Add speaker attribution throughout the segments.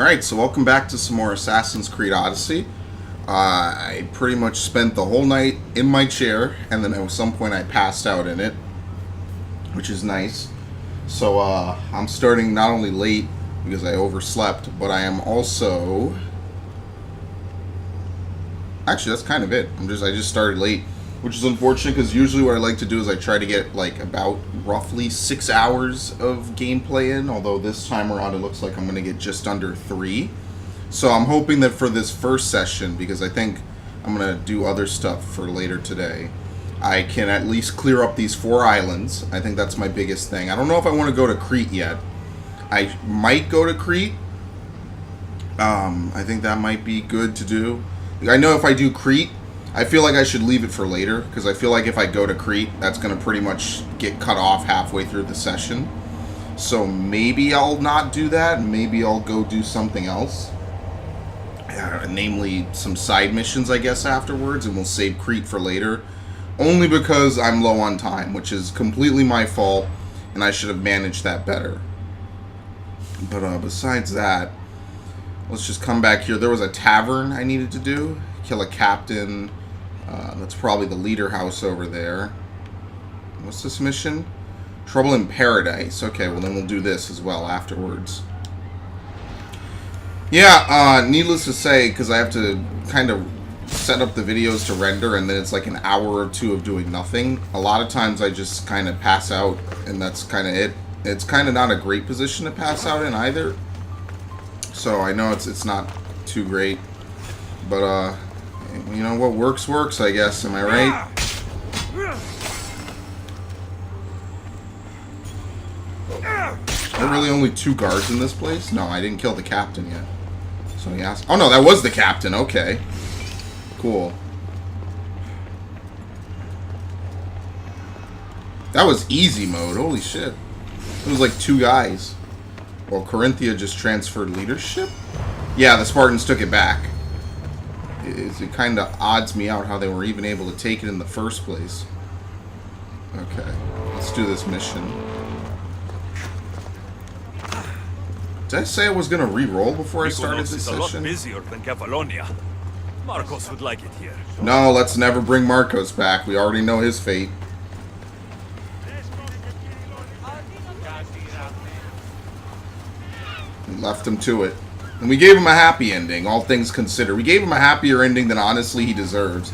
Speaker 1: Alright, so welcome back to some more Assassin's Creed Odyssey. I pretty much spent the whole night in my chair, and then at some point I passed out in it, which is nice. So I'm starting not only late because I overslept, but I am also... Actually, that's kind of it. I just started late, which is unfortunate because usually what I like to do is I try to get like about roughly 6 hours of gameplay in, although this time around it looks like I'm going to get just under 3. So I'm hoping that for this first session, because I think I'm going to do other stuff for later today, I can at least clear up these 4 islands. I think that's my biggest thing. I don't know if I want to go to Crete yet. I might go to Crete. I think that might be good to do. I know if I do Crete, I feel like I should leave it for later, because I feel like if I go to Crete, that's going to pretty much get cut off halfway through the session. So maybe I'll not do that, maybe I'll go do something else. Namely, some side missions, I guess, afterwards, and we'll save Crete for later. Only because I'm low on time, which is completely my fault, and I should have managed that better. But besides that, let's just come back here. There was a tavern I needed to do. Kill a captain. That's probably the leader house over there. What's this mission? Trouble in Paradise. Okay, well then we'll do this as well afterwards. Yeah, needless to say, because I have to kind of set up the videos to render, and then it's like an hour or two of doing nothing. A lot of times I just kind of pass out, and that's kind of it. It's kind of not a great position to pass out in either. So I know it's not too great. But, you know, what works, I guess. Am I right? Are there really only 2 guards in this place? No, I didn't kill the captain yet. So he asked... Oh, no, that was the captain. Okay. Cool. That was easy mode. Holy shit. It was like 2 guys. Well, Corinthia just transferred leadership? Yeah, the Spartans took it back. It kind of odds me out how they were even able to take it in the first place. Okay, let's do this mission. Did I say I was going to re-roll before I started this session?
Speaker 2: Mykonos is a lot busier than Kefalonia. Marcos would like it here.
Speaker 1: No, let's never bring Marcos back. We already know his fate. We left him to it. And we gave him a happy ending, all things considered. We gave him a happier ending than honestly he deserves.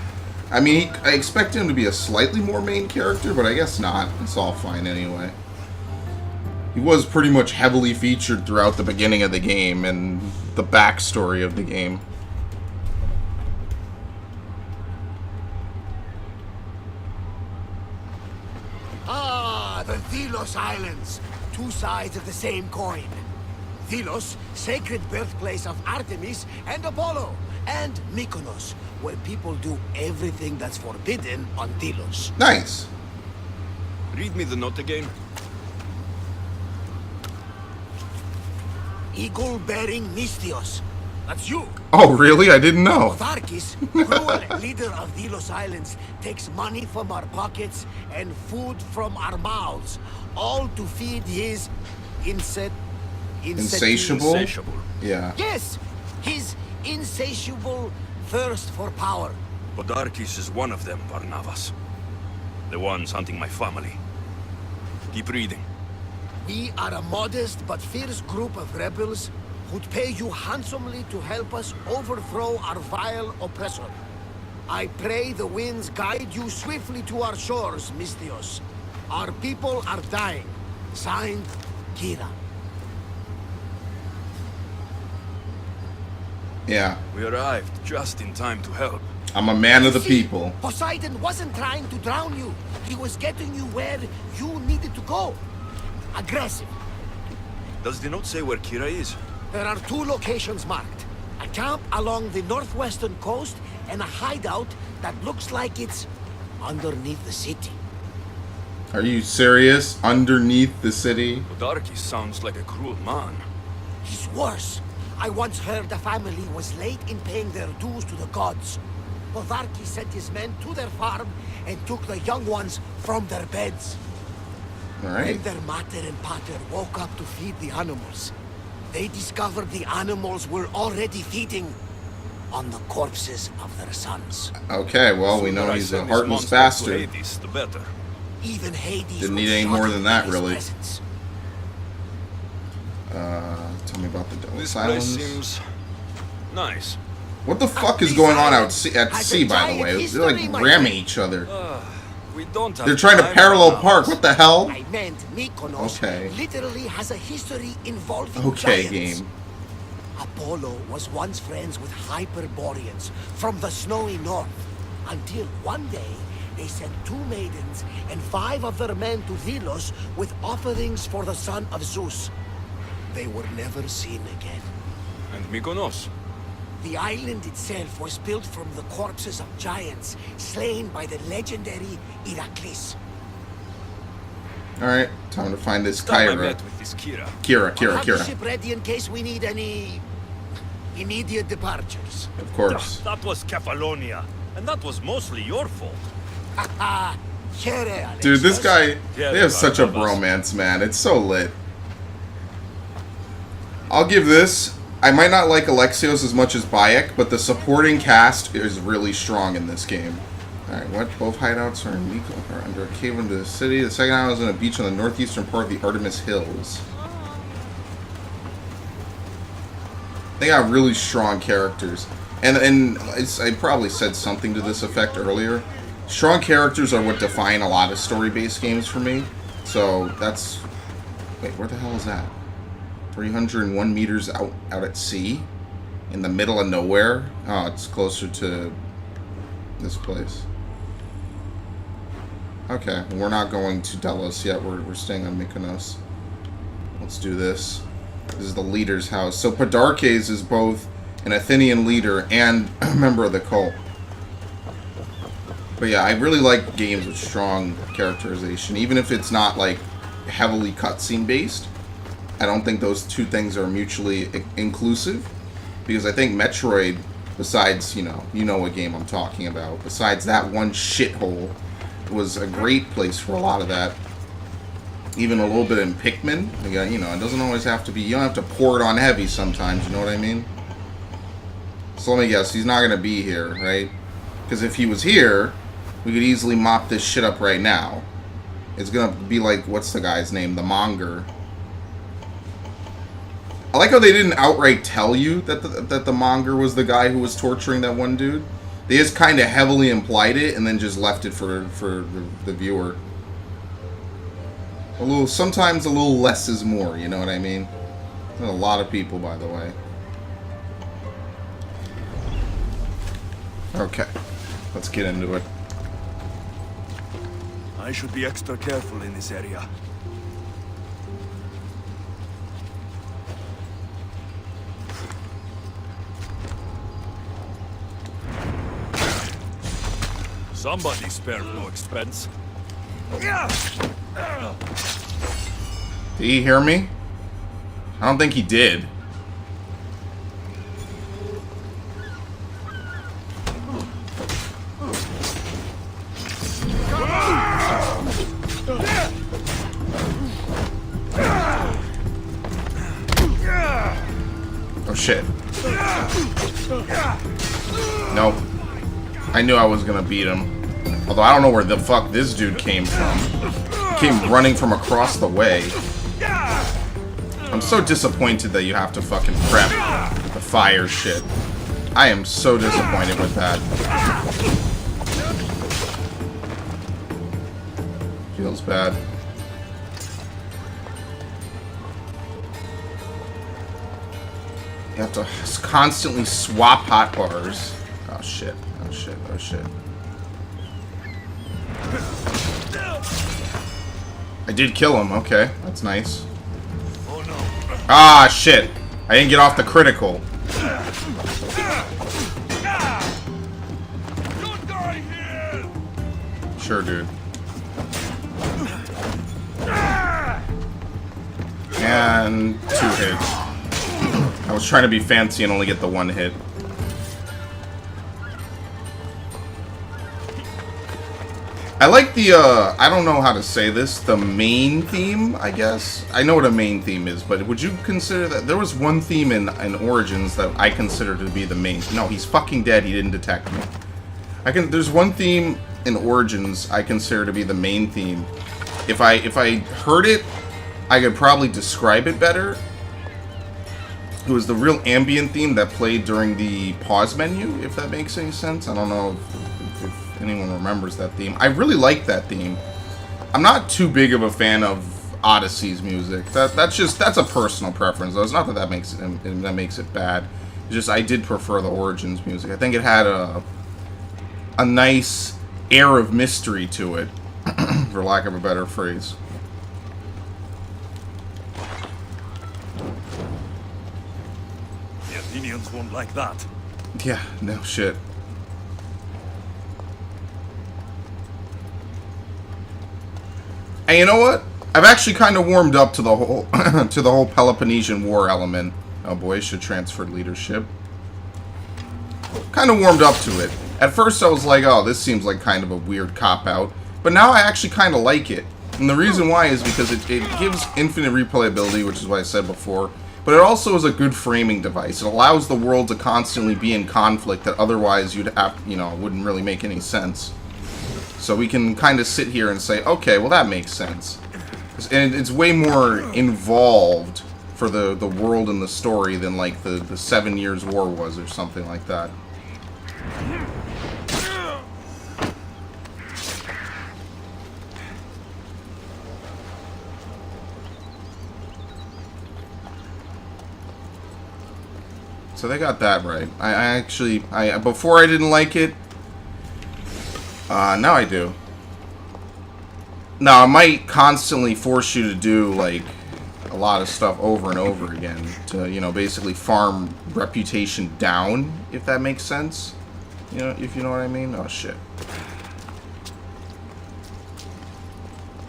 Speaker 1: I mean, I expect him to be a slightly more main character, but I guess not. It's all fine anyway. He was pretty much heavily featured throughout the beginning of the game and the backstory of the game.
Speaker 3: Ah, the Delos Islands. 2 sides of the same coin. Delos, sacred birthplace of Artemis and Apollo, and Mykonos, where people do everything that's forbidden on Delos.
Speaker 1: Nice.
Speaker 2: Read me the note again.
Speaker 3: Eagle-bearing Mystios. That's you.
Speaker 1: Oh, really? I didn't know.
Speaker 3: Otharkis, cruel leader of Delos Islands, takes money from our pockets and food from our mouths, all to feed his
Speaker 1: Insatiable? Yeah.
Speaker 3: Yes, his insatiable thirst for power.
Speaker 2: Podarkis is one of them, Varnavas. The ones hunting my family. Keep reading.
Speaker 3: We are a modest but fierce group of rebels who'd pay you handsomely to help us overthrow our vile oppressor. I pray the winds guide you swiftly to our shores, Mystios. Our people are dying. Signed, Kira.
Speaker 1: Yeah.
Speaker 2: We arrived just in time to help.
Speaker 1: I'm a man of the people.
Speaker 3: Poseidon wasn't trying to drown you. He was getting you where you needed to go. Aggressive.
Speaker 2: Does the note say where Kira is?
Speaker 3: There are 2 locations marked. A camp along the northwestern coast and a hideout that looks like it's underneath the city.
Speaker 1: Are you serious? Underneath the city?
Speaker 2: Podarkis sounds like a cruel man.
Speaker 3: He's worse. I once heard the family was late in paying their dues to the gods. Podarkis sent his men to their farm and took the young ones from their beds.
Speaker 1: All right.
Speaker 3: When their mater and pater woke up to feed the animals, they discovered the animals were already feeding on the corpses of their sons.
Speaker 1: Okay, well, we know he's a heartless bastard.
Speaker 2: Hades, the better.
Speaker 3: Even Hades
Speaker 1: Didn't need
Speaker 3: would
Speaker 1: any more
Speaker 3: shudder
Speaker 1: than that,
Speaker 3: in his
Speaker 1: really.
Speaker 3: presence.
Speaker 1: Tell me about the
Speaker 2: This
Speaker 1: Delos
Speaker 2: place
Speaker 1: Islands.
Speaker 2: seems nice.
Speaker 1: What the fuck is going on at sea, by the way? They're like ramming each other.
Speaker 2: We don't have
Speaker 1: They're trying to
Speaker 2: time
Speaker 1: parallel
Speaker 2: now.
Speaker 1: park. What the hell?
Speaker 3: I meant Mykonos
Speaker 1: Okay.
Speaker 3: literally has a history involving
Speaker 1: Okay,
Speaker 3: giants.
Speaker 1: game.
Speaker 3: Apollo was once friends with Hyperboreans from the snowy north, until one day they sent 2 maidens and 5 of their men to Delos with offerings for the son of Zeus. They were never seen again.
Speaker 2: And Mykonos.
Speaker 3: The island itself was built from the corpses of giants slain by the legendary Heracles.
Speaker 1: Alright, time to find this
Speaker 2: Time I
Speaker 1: Kyra.
Speaker 2: met with this Kira.
Speaker 3: Have the
Speaker 1: Kira.
Speaker 3: ship ready in case we need any immediate departures.
Speaker 1: Of course.
Speaker 2: That was Kefalonia, and that was mostly your fault.
Speaker 3: Haha, chere,
Speaker 1: Dude, this
Speaker 3: Alexios.
Speaker 1: guy, they have such a bromance, man. It's so lit. I'll give this. I might not like Alexios as much as Bayek, but the supporting cast is really strong in this game. Alright, what? Both hideouts are in Mykonos, are under a cave into the city. The second island is on a beach on the northeastern part of the Artemis Hills. They got really strong characters. And I probably said something to this effect earlier. Strong characters are what define a lot of story-based games for me. So that's... Wait, where the hell is that? 301 meters out at sea? In the middle of nowhere? Oh, it's closer to this place. Okay, we're not going to Delos yet. We're staying on Mykonos. Let's do this. This is the leader's house. So Podarches is both an Athenian leader and a member of the cult. But yeah, I really like games with strong characterization. Even if it's not like heavily cutscene based. I don't think those two things are mutually inclusive. Because I think Metroid, besides, you know what game I'm talking about. Besides that one shithole, was a great place for a lot of that. Even a little bit in Pikmin. Again, it doesn't always have to be, you don't have to pour it on heavy sometimes, you know what I mean? So let me guess, he's not going to be here, right? Because if he was here, we could easily mop this shit up right now. It's going to be like, what's the guy's name? The Monger. I like how they didn't outright tell you that the Monger was the guy who was torturing that one dude. They just kind of heavily implied it and then just left it for the viewer. Sometimes a little less is more, you know what I mean? There's a lot of people, by the way. Okay, let's get into it.
Speaker 4: I should be extra careful in this area.
Speaker 2: Somebody spared no expense.
Speaker 1: Did he hear me? I don't think he did. Oh shit. Nope. I knew I was gonna beat him. Although I don't know where the fuck this dude came from. He came running from across the way. I'm so disappointed that you have to fucking prep the fire shit. I am so disappointed with that. Feels bad. You have to constantly swap hotbars. Oh shit. Oh shit. Oh shit. I did kill him. Okay. That's nice.
Speaker 2: Oh no.
Speaker 1: Ah, shit. I didn't get off the critical.
Speaker 2: Don't die here.
Speaker 1: Sure, dude. And 2 hits. I was trying to be fancy and only get the 1 hit. I like the, I don't know how to say this, the main theme, I guess. I know what a main theme is, but would you consider that... There was one theme in Origins that I consider to be the main... No, he's fucking dead, he didn't detect me. There's one theme in Origins I consider to be the main theme. If I heard it, I could probably describe it better. It was the real ambient theme that played during the pause menu, if that makes any sense. I don't know if anyone remembers that theme. I really like that theme. I'm not too big of a fan of Odyssey's music. That's a personal preference, though. It's not that that makes it bad. It's just I did prefer the Origins music. I think it had a nice air of mystery to it, for lack of a better phrase.
Speaker 4: The Athenians won't like that.
Speaker 1: Yeah, no shit. And you know what? I've actually kind of warmed up to the whole Peloponnesian War element. Oh boy, should transfer leadership. Kind of warmed up to it. At first I was like, oh, this seems like kind of a weird cop-out. But now I actually kind of like it. And the reason why is because it gives infinite replayability, which is what I said before. But it also is a good framing device. It allows the world to constantly be in conflict that otherwise you'd have, wouldn't really make any sense. So we can kind of sit here and say, okay, well that makes sense. And it's way more involved for the world and the story than like the 7 Years' War was or something like that. So they got that right. I before I didn't like it. Now I do. Now, I might constantly force you to do, like, a lot of stuff over and over again to, basically farm reputation down, if that makes sense. If you know what I mean? Oh, shit.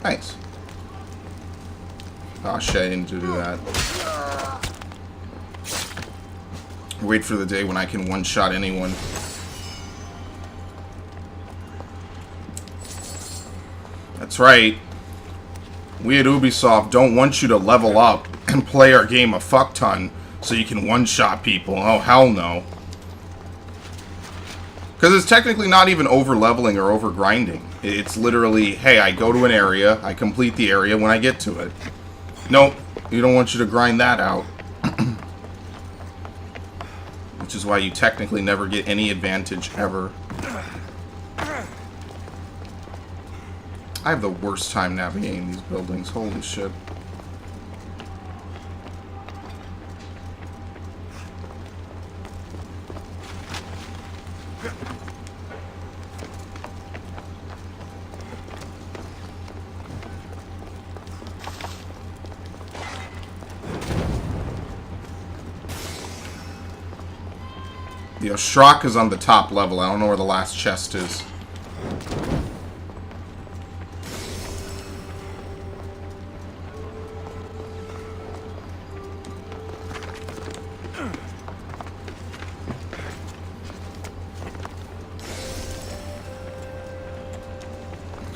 Speaker 1: Nice. Oh, shit, I didn't do that. Wait for the day when I can one-shot anyone. That's right. We at Ubisoft don't want you to level up and play our game a fuck ton so you can one-shot people. Oh, hell no. Because it's technically not even over-leveling or over-grinding. It's literally, hey, I go to an area, I complete the area when I get to it. Nope, we don't want you to grind that out. Which is why you technically never get any advantage ever. I have the worst time navigating these buildings. Holy shit. The Ostrak is on the top level. I don't know where the last chest is.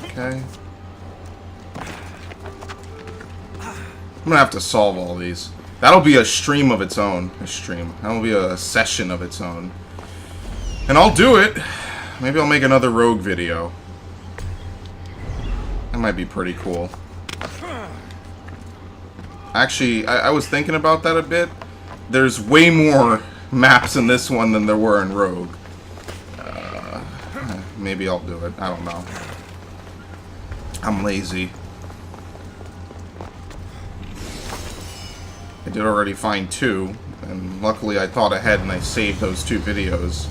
Speaker 1: Okay. I'm gonna have to solve all these. That'll be a stream of its own. That'll be a session of its own. And I'll do it. Maybe I'll make another rogue video. That might be pretty cool. Actually, I was thinking about that a bit. There's way more maps in this one than there were in Rogue. Maybe I'll do it. I don't know. I'm lazy. I did already find 2, and luckily I thought ahead and I saved those 2 videos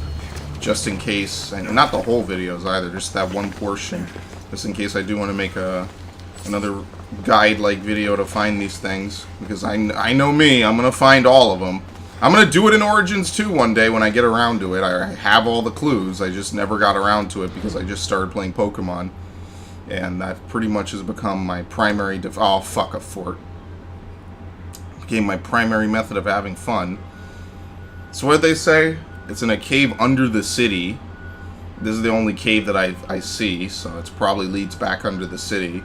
Speaker 1: just in case, and not the whole videos either, just that one portion, just in case I do want to make another guide-like video to find these things, because I know me, I'm gonna find all of them. I'm gonna do it in Origins 2 one day when I get around to it. I have all the clues, I just never got around to it because I just started playing Pokemon. And that pretty much has become my primary oh, fuck, a fort. Became my primary method of having fun. So what did they say? It's in a cave under the city. This is the only cave that I see, so it probably leads back under the city.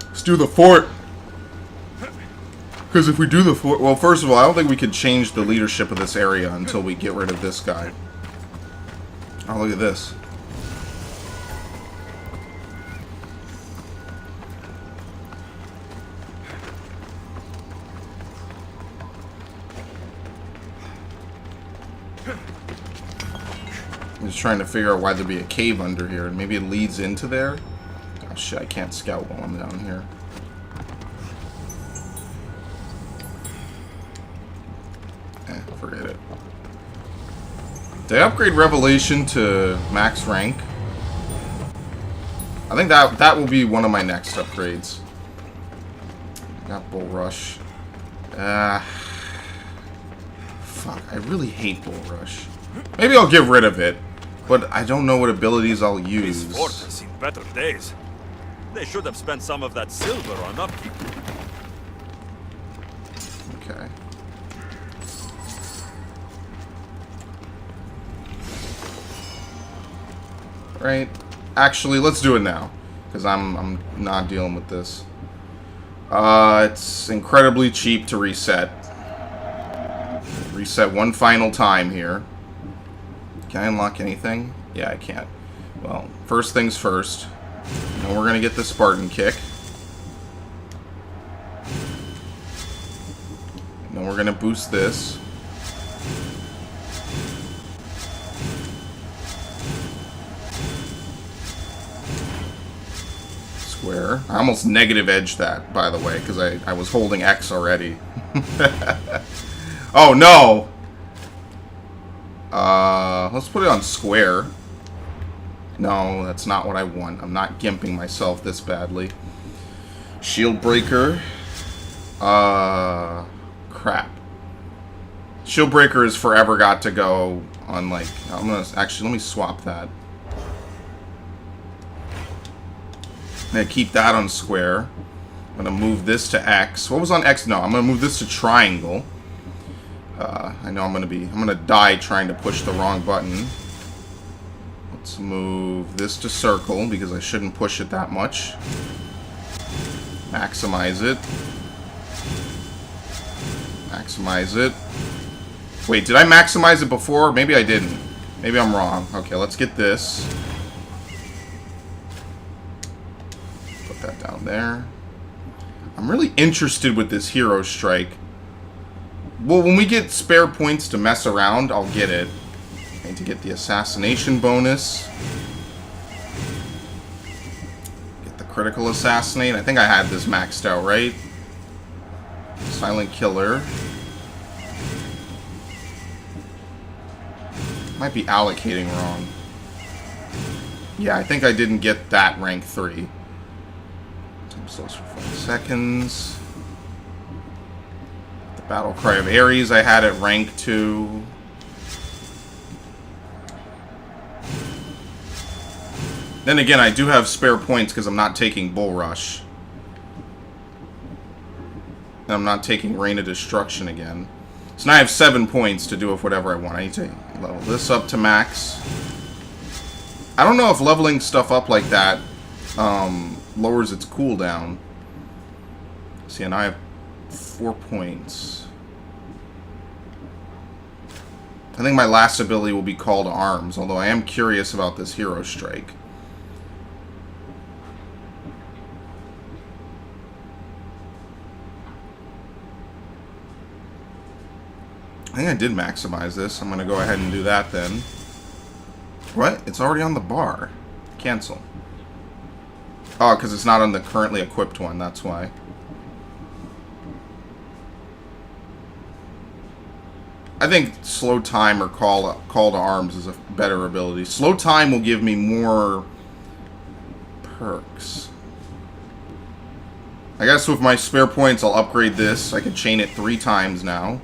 Speaker 1: Let's do the fort. Because if we do the fort... Well, first of all, I don't think we could change the leadership of this area until we get rid of this guy. Oh, look at this. I'm just trying to figure out why there'd be a cave under here. Maybe it leads into there? Oh shit, I can't scout while I'm down here. Forget it. Did I upgrade Revelation to max rank? I think that will be one of my next upgrades. Got Bull Rush. Fuck, I really hate Bull Rush. Maybe I'll get rid of it, but I don't know what abilities I'll use.
Speaker 2: This fort has seen better days. They should have spent some of that silver on upkeep.
Speaker 1: Okay. Right. Actually, let's do it now, because I'm not dealing with this. It's incredibly cheap to reset. Reset one final time here. Can I unlock anything? Yeah, I can't. Well, first things first. Now we're gonna get the Spartan kick. Then we're gonna boost this. Square. I almost negative edged that, by the way, because I was holding X already. Oh no! Let's put it on square. No, that's not what I want. I'm not gimping myself this badly. Shield breaker. Crap. Shield breaker has forever got to go on, like... I'm gonna... Actually, let me swap that. I'm gonna keep that on square. I'm gonna move this to X. What was on X? No, I'm gonna move this to triangle. I know I'm gonna die trying to push the wrong button. Let's move this to circle because I shouldn't push it that much. Maximize it. Maximize it. Wait, did I maximize it before? Maybe I didn't. Maybe I'm wrong. Okay, let's get this. Put that down there. I'm really interested with this hero strike. Well, when we get spare points to mess around, I'll get it. I need to get the assassination bonus. Get the critical assassinate. I think I had this maxed out, right? Silent killer. Might be allocating wrong. Yeah, I think I didn't get that rank 3. Time slows for 5 seconds. Battle Cry of Ares, I had it rank 2. Then again, I do have spare points because I'm not taking Bull Rush. And I'm not taking Reign of Destruction again. So now I have 7 points to do with whatever I want. I need to level this up to max. I don't know if leveling stuff up like that lowers its cooldown. See, and I have 4 points. I think my last ability will be Call to Arms, although I am curious about this hero strike. I think I did maximize this. I'm going to go ahead and do that then. What? It's already on the bar. Cancel. Oh, because it's not on the currently equipped one, that's why. I think Slow Time or Call to Arms is a better ability. Slow Time will give me more perks. I guess with my spare points, I'll upgrade this. I can chain it 3 times now.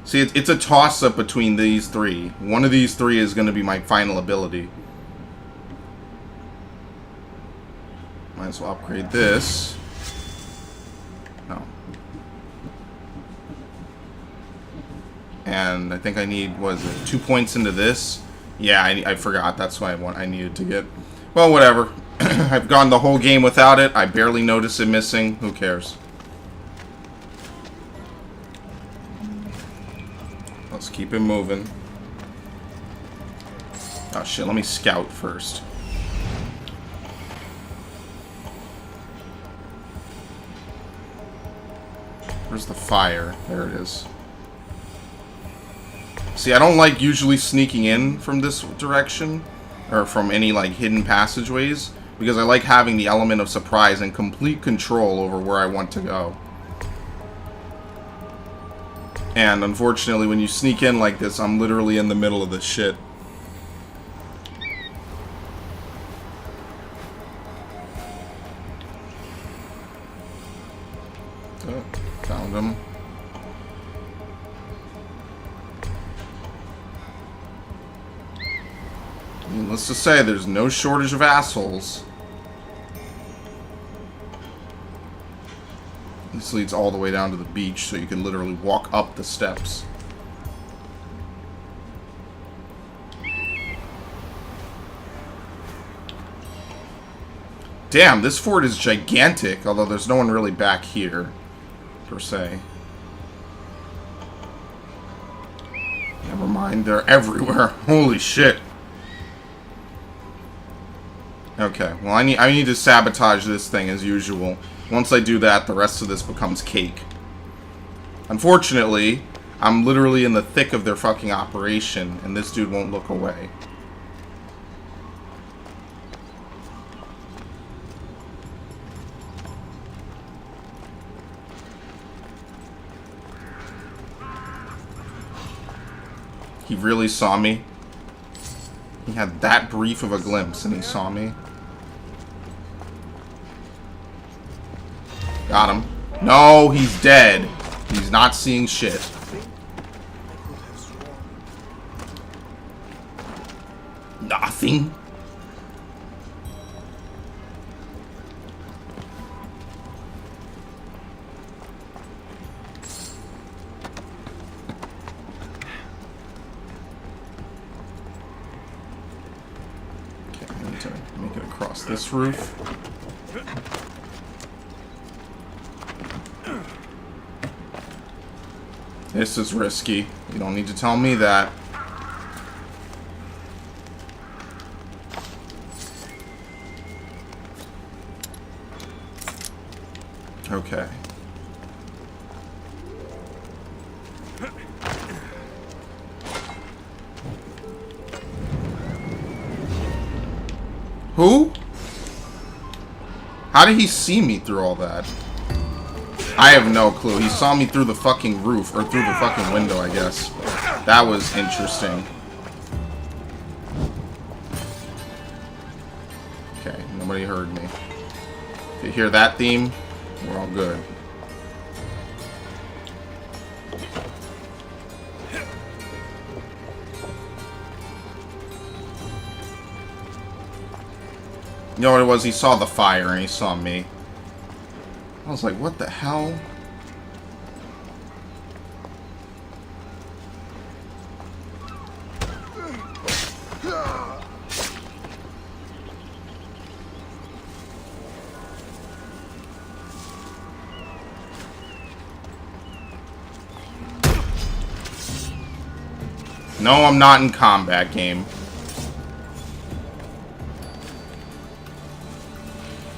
Speaker 1: See, it's a toss-up between these 3. One of these 3 is going to be my final ability. Might as well upgrade this. No. And I think I need, what is it, 2 points into this Yeah, I forgot. That's why I needed to get... Well, whatever. I've gone the whole game without it. I barely notice it missing. Who cares? Let's keep it moving. Oh shit, let me scout first. Where's the fire? There it is. See, I don't like usually sneaking in from this direction, or from any, like, hidden passageways, because I like having the element of surprise and complete control over where I want to go. And, unfortunately, when you sneak in like this, I'm literally in the middle of this shit. Oh, found him. Needless to say, there's no shortage of assholes. This leads all the way down to the beach, so you can literally walk up the steps. Damn, this fort is gigantic, although there's no one really back here, per se. Never mind, they're everywhere. Holy shit. Okay, well I need to sabotage this thing as usual. Once I do that, the rest of this becomes cake. Unfortunately, I'm literally in the thick of their fucking operation, and this dude won't look away. He really saw me. He had that brief of a glimpse, and he saw me. Got him. No, he's dead. He's not seeing shit. Nothing. Okay, I need to make it across this roof. This is risky. You don't need to tell me that. Okay. Who? How did he see me through all that? I have no clue. He saw me through the fucking roof, or through the fucking window, I guess. That was interesting. Okay, nobody heard me. If you hear that theme, we're all good. You know what it was? He saw the fire and he saw me. I was like, what the hell? No, I'm not in combat, game.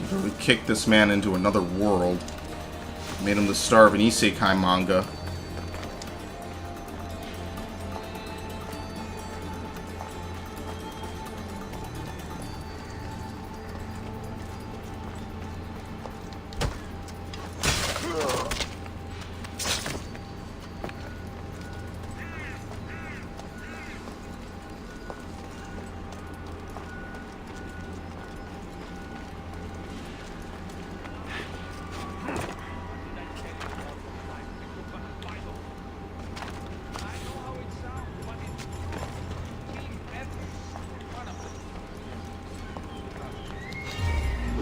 Speaker 1: Literally kicked this man into another world. Made him the star of an isekai manga.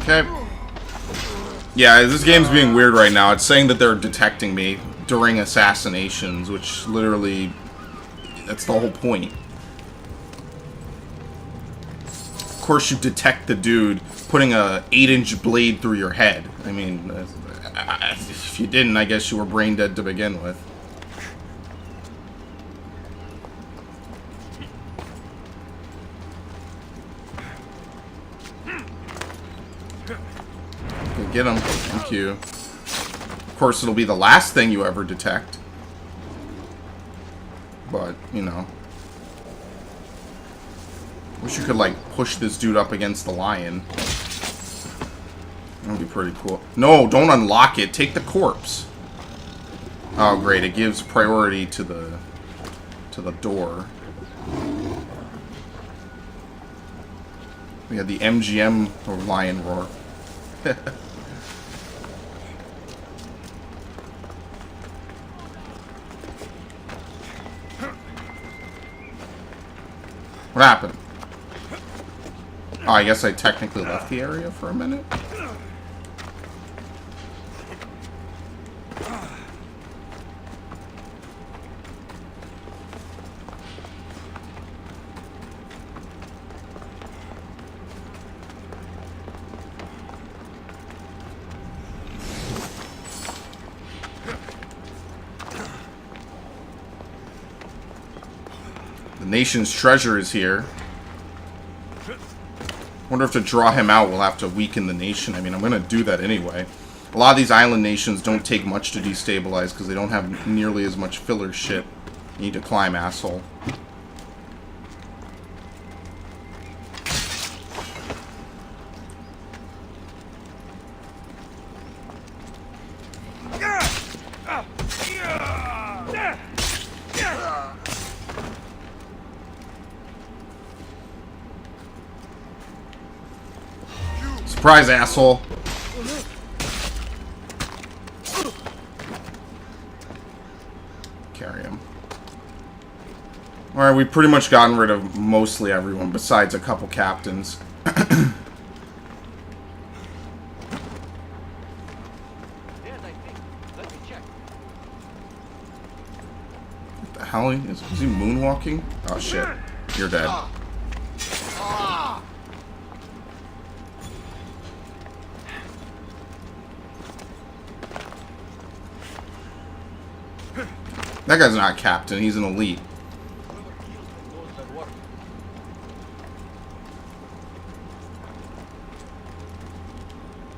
Speaker 1: Okay. Yeah, this game's being weird right now. It's saying that they're detecting me during assassinations, which literally, that's the whole point. course you detect the dude putting a 8-inch blade through your head. I mean, if you didn't, I guess you were brain dead to begin with. Okay, get him. Thank you. Of course, it'll be the last thing you ever detect. But, you know. Wish you could, like, push this dude up against the lion. That would be pretty cool. No, don't unlock it. Take the corpse. Oh, great. It gives priority to the door. We had the MGM or lion roar. What happened? Oh, I guess I technically left the area for a minute. The nation's treasure is here. Wonder if to draw him out we'll have to weaken the nation. I mean, I'm going to do that anyway. A lot of these island nations don't take much to destabilize because they don't have nearly as much filler shit. You need to climb, asshole. Surprise, asshole. Carry him. Alright, we've pretty much gotten rid of mostly everyone besides a couple captains. What the hell? Is he moonwalking? Oh shit. You're dead. That guy's not captain, he's an elite.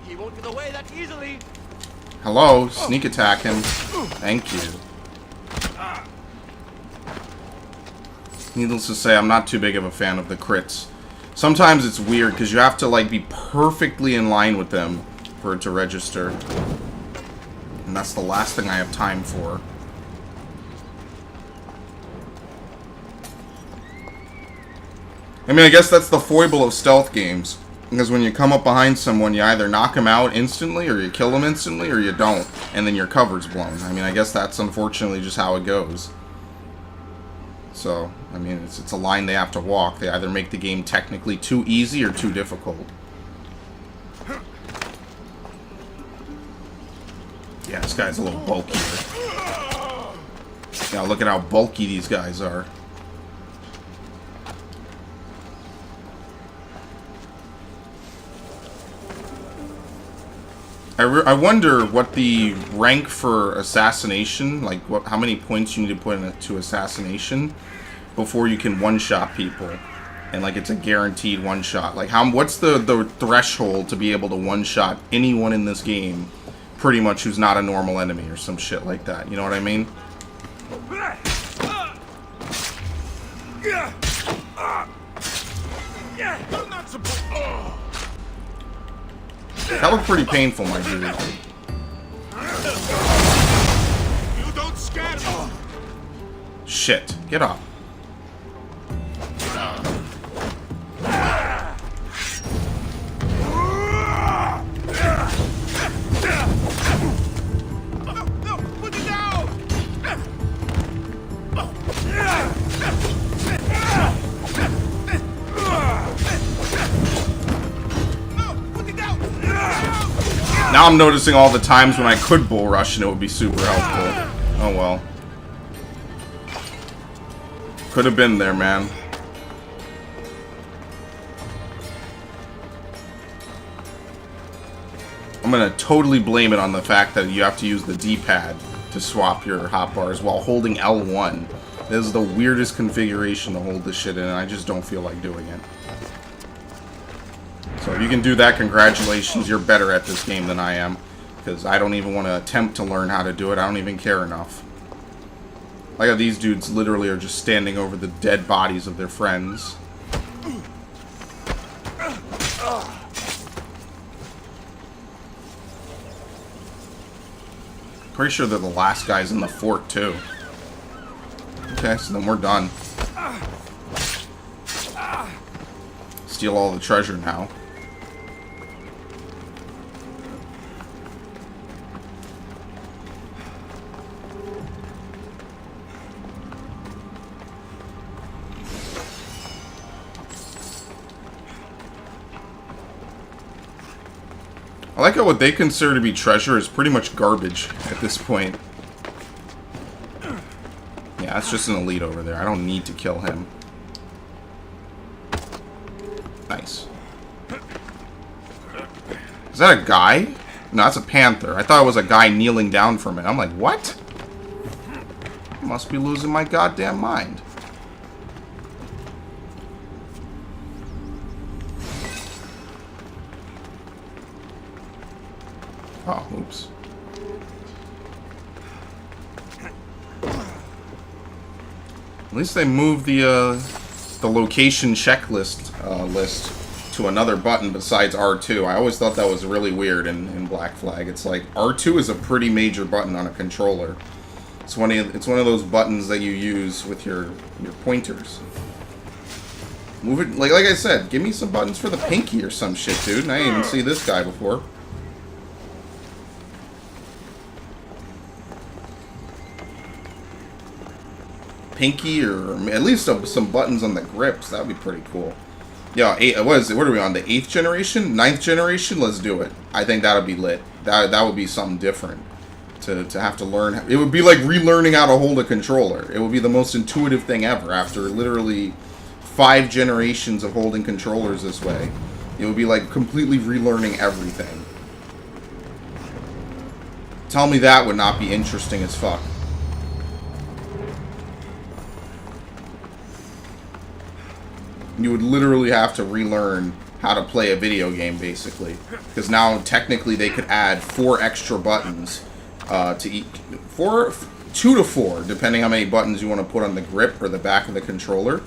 Speaker 5: He won't get away that easily.
Speaker 1: Hello, sneak attack him. Thank you. Needless to say, I'm not too big of a fan of the crits. Sometimes it's weird because you have to like be perfectly in line with them for it to register. And that's the last thing I have time for. I mean, I guess that's the foible of stealth games. Because when you come up behind someone, you either knock them out instantly, or you kill them instantly, or you don't. And then your cover's blown. I mean, I guess that's unfortunately just how it goes. So, I mean, it's a line they have to walk. They either make the game technically too easy or too difficult. Yeah, this guy's a little bulkier. Yeah, look at how bulky these guys are. I wonder what the rank for assassination, like how many points you need to put into assassination before you can one-shot people, and like it's a guaranteed one-shot. Like what's the threshold to be able to one-shot anyone in this game, pretty much who's not a normal enemy or some shit like that. You know what I mean? That looked pretty painful, my dude.
Speaker 5: You don't scare me.
Speaker 1: Shit. Get up.
Speaker 5: No, put it down.
Speaker 1: Now I'm noticing all the times when I could bull rush and it would be super helpful. Oh well. Could have been there, man. I'm gonna totally blame it on the fact that you have to use the D-pad to swap your hotbars while holding L1. This is the weirdest configuration to hold this shit in, and I just don't feel like doing it. So if you can do that, congratulations, you're better at this game than I am. Because I don't even want to attempt to learn how to do it, I don't even care enough. Like how these dudes literally are just standing over the dead bodies of their friends. Pretty sure they're the last guys in the fort, too. Okay, so then we're done. Steal all the treasure now. I like how what they consider to be treasure is pretty much garbage at this point. Yeah, that's just an elite over there. I don't need to kill him. Nice. Is that a guy? No, that's a panther. I thought it was a guy kneeling down from it. I'm like, what? I must be losing my goddamn mind. Oh, oops. At least they moved the location checklist list to another button besides R2. I always thought that was really weird in Black Flag. It's like R2 is a pretty major button on a controller. It's one of those buttons that you use with your pointers. Move it like I said. Give me some buttons for the pinky or some shit, dude. And I didn't even see this guy before. Pinky or at least some buttons on the grips. That would be pretty cool. Yeah, what are we on? The 8th generation? 9th generation? Let's do it. I think that would be lit. That would be something different to have to learn. It would be like relearning how to hold a controller. It would be the most intuitive thing ever after literally 5 generations of holding controllers this way. It would be like completely relearning everything. Tell me that would not be interesting as fuck. You would literally have to relearn how to play a video game, basically. Because now, technically, they could add 4 extra buttons to each... 2 to 4, depending how many buttons you want to put on the grip or the back of the controller.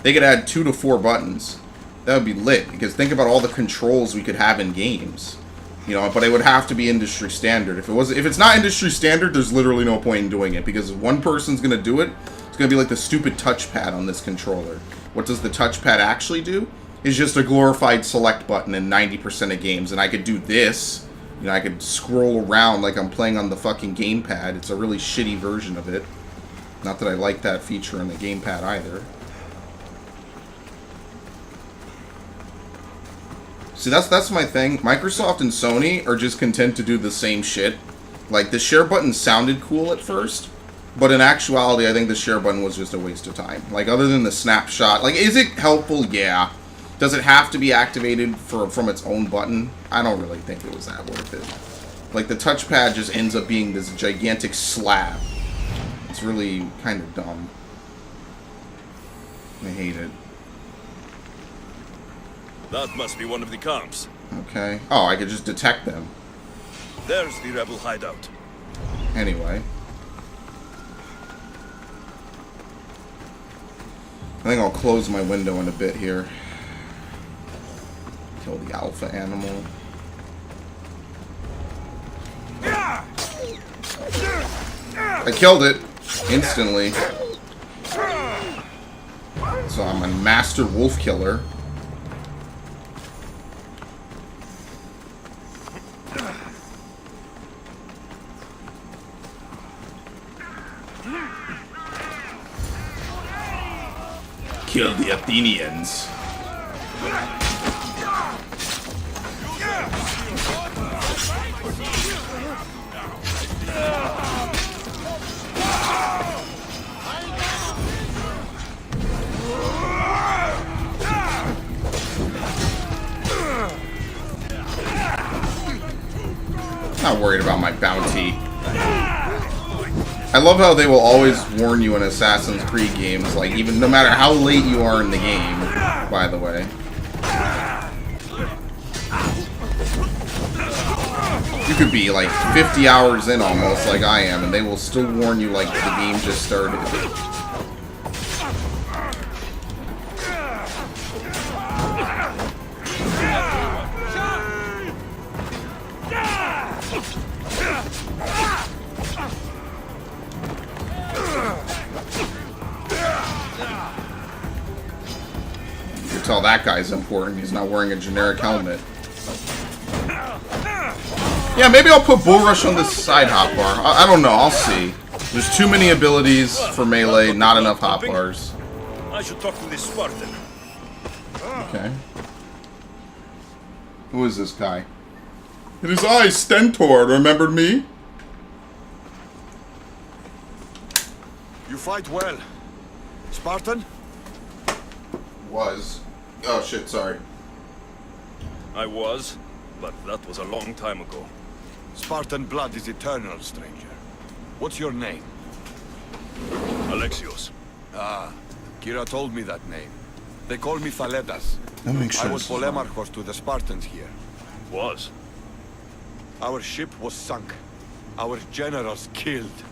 Speaker 1: They could add 2 to 4 buttons. That would be lit, because think about all the controls we could have in games. You know, but it would have to be industry standard. If it's not industry standard, there's literally no point in doing it, because if one person's going to do it, it's going to be like the stupid touchpad on this controller. What does the touchpad actually do? It's just a glorified select button in 90% of games. And I could do this. You know, I could scroll around like I'm playing on the fucking gamepad. It's a really shitty version of it. Not that I like that feature on the gamepad either. See, that's my thing. Microsoft and Sony are just content to do the same shit. Like, the share button sounded cool at first. But in actuality, I think the share button was just a waste of time. Like, other than the snapshot. Like, is it helpful? Yeah. Does it have to be activated from its own button? I don't really think it was that worth it. Like, the touchpad just ends up being this gigantic slab. It's really kind of dumb. I hate it.
Speaker 2: That must be one of the camps.
Speaker 1: Okay. Oh, I could just detect them.
Speaker 2: There's the Rebel Hideout.
Speaker 1: Anyway. I think I'll close my window in a bit here. Kill the alpha animal. I killed it instantly. So I'm a master wolf killer. Kill the Athenians. Not worried about my bounty. I love how they will always warn you in Assassin's Creed games, like, even no matter how late you are in the game, by the way. You could be like 50 hours in almost, like I am, and they will still warn you like the game just started. You can tell that guy's important. He's not wearing a generic helmet. Yeah, maybe I'll put Bull Rush on this side hotbar. I don't know. I'll see. There's too many abilities for melee, not enough hotbars.
Speaker 2: I should talk to this Spartan.
Speaker 1: Okay. Who is this guy? It is I, Stentor. Remembered me?
Speaker 4: You fight well. Spartan?
Speaker 1: Was. Oh shit, sorry.
Speaker 2: I was, but that was a long time ago.
Speaker 4: Spartan blood is eternal, stranger. What's your name?
Speaker 2: Alexios.
Speaker 4: Ah, Kira told me that name. They call me Thaletas.
Speaker 1: That makes sense.
Speaker 4: I was Polemarchos to the Spartans here.
Speaker 2: Was?
Speaker 4: Our ship was sunk. Our generals killed.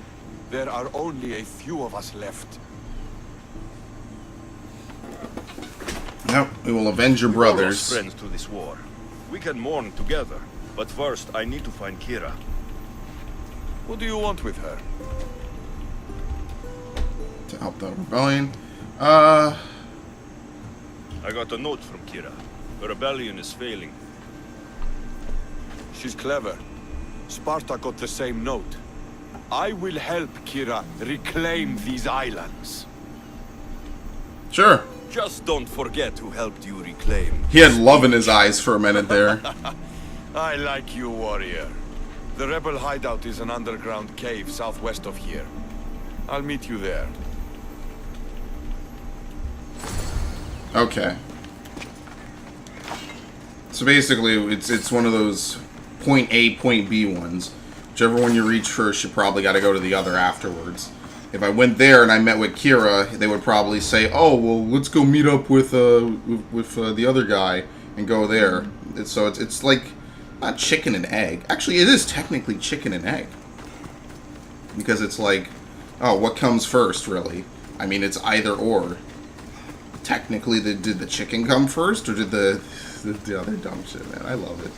Speaker 4: There are only a few of us left.
Speaker 1: Yep, we will avenge your
Speaker 2: We all lost
Speaker 1: brothers.
Speaker 2: friends to this war. We can mourn together, but first I need to find Kira.
Speaker 4: What do you want with her?
Speaker 1: To help the rebellion.
Speaker 2: I got a note from Kira. The rebellion is failing.
Speaker 4: She's clever. Sparta got the same note. I will help Kira reclaim these islands.
Speaker 1: Sure.
Speaker 2: Just don't forget who helped you reclaim.
Speaker 1: He had love in his eyes for a minute there.
Speaker 4: I like you, warrior. The Rebel Hideout is an underground cave southwest of here. I'll meet you there.
Speaker 1: Okay. So basically, it's one of those point A, point B ones. Whichever one you reach first, you probably got to go to the other afterwards. If I went there and I met with Kira, they would probably say, "Oh, well, let's go meet up with the other guy and go there." So it's like not chicken and egg. Actually, it is technically chicken and egg because it's like, oh, what comes first, really? I mean, it's either or. Technically, did the chicken come first, or did the other dumb shit? Man, I love it.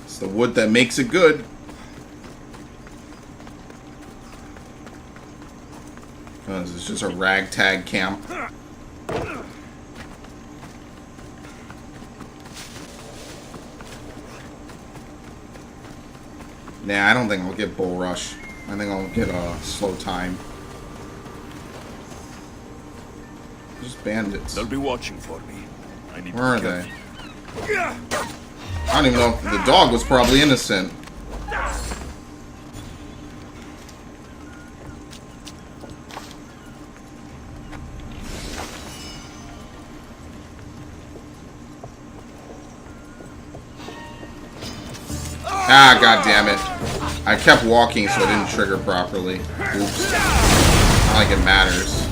Speaker 1: It's the wood that makes it good. This is just a ragtag camp. Nah, I don't think I'll get Bull Rush. I think I'll get Slow Time. Just bandits.
Speaker 2: They'll be watching for me. I need
Speaker 1: Where are
Speaker 2: to be
Speaker 1: they?
Speaker 2: careful.
Speaker 1: I don't even know. The dog was probably innocent. Ah, god damn it. I kept walking so it didn't trigger properly. Oops. Not like it matters.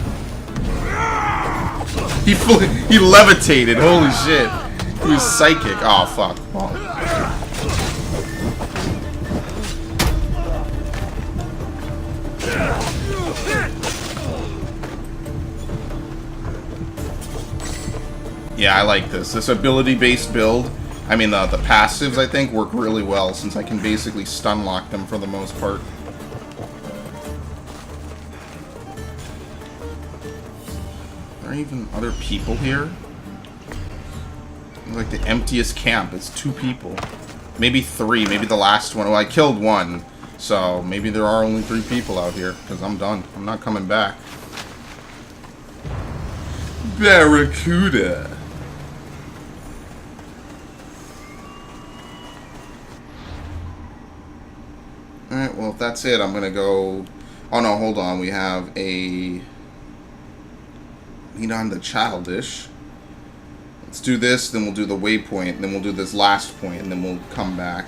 Speaker 1: He levitated, holy shit. He was psychic. Oh, fuck. Oh. Yeah, I like this. This ability-based build. I mean, the passives, I think, work really well, since I can basically stun lock them for the most part. Are there even other people here? Like the emptiest camp. It's 2 people. Maybe 3. Maybe the last one. Well, I killed 1. So maybe there are only 3 people out here. Because I'm done. I'm not coming back. Barracuda. Alright, well, if that's it, I'm gonna go... Oh, no, hold on. We have a... Meet on the Childish. Let's do this, then we'll do the waypoint, and then we'll do this last point, and then we'll come back.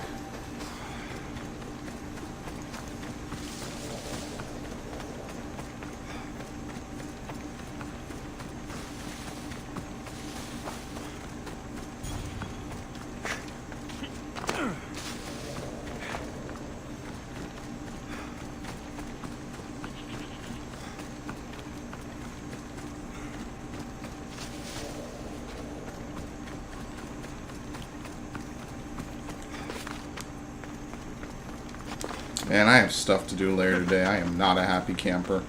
Speaker 1: Man, I have stuff to do later today. I am not a happy camper.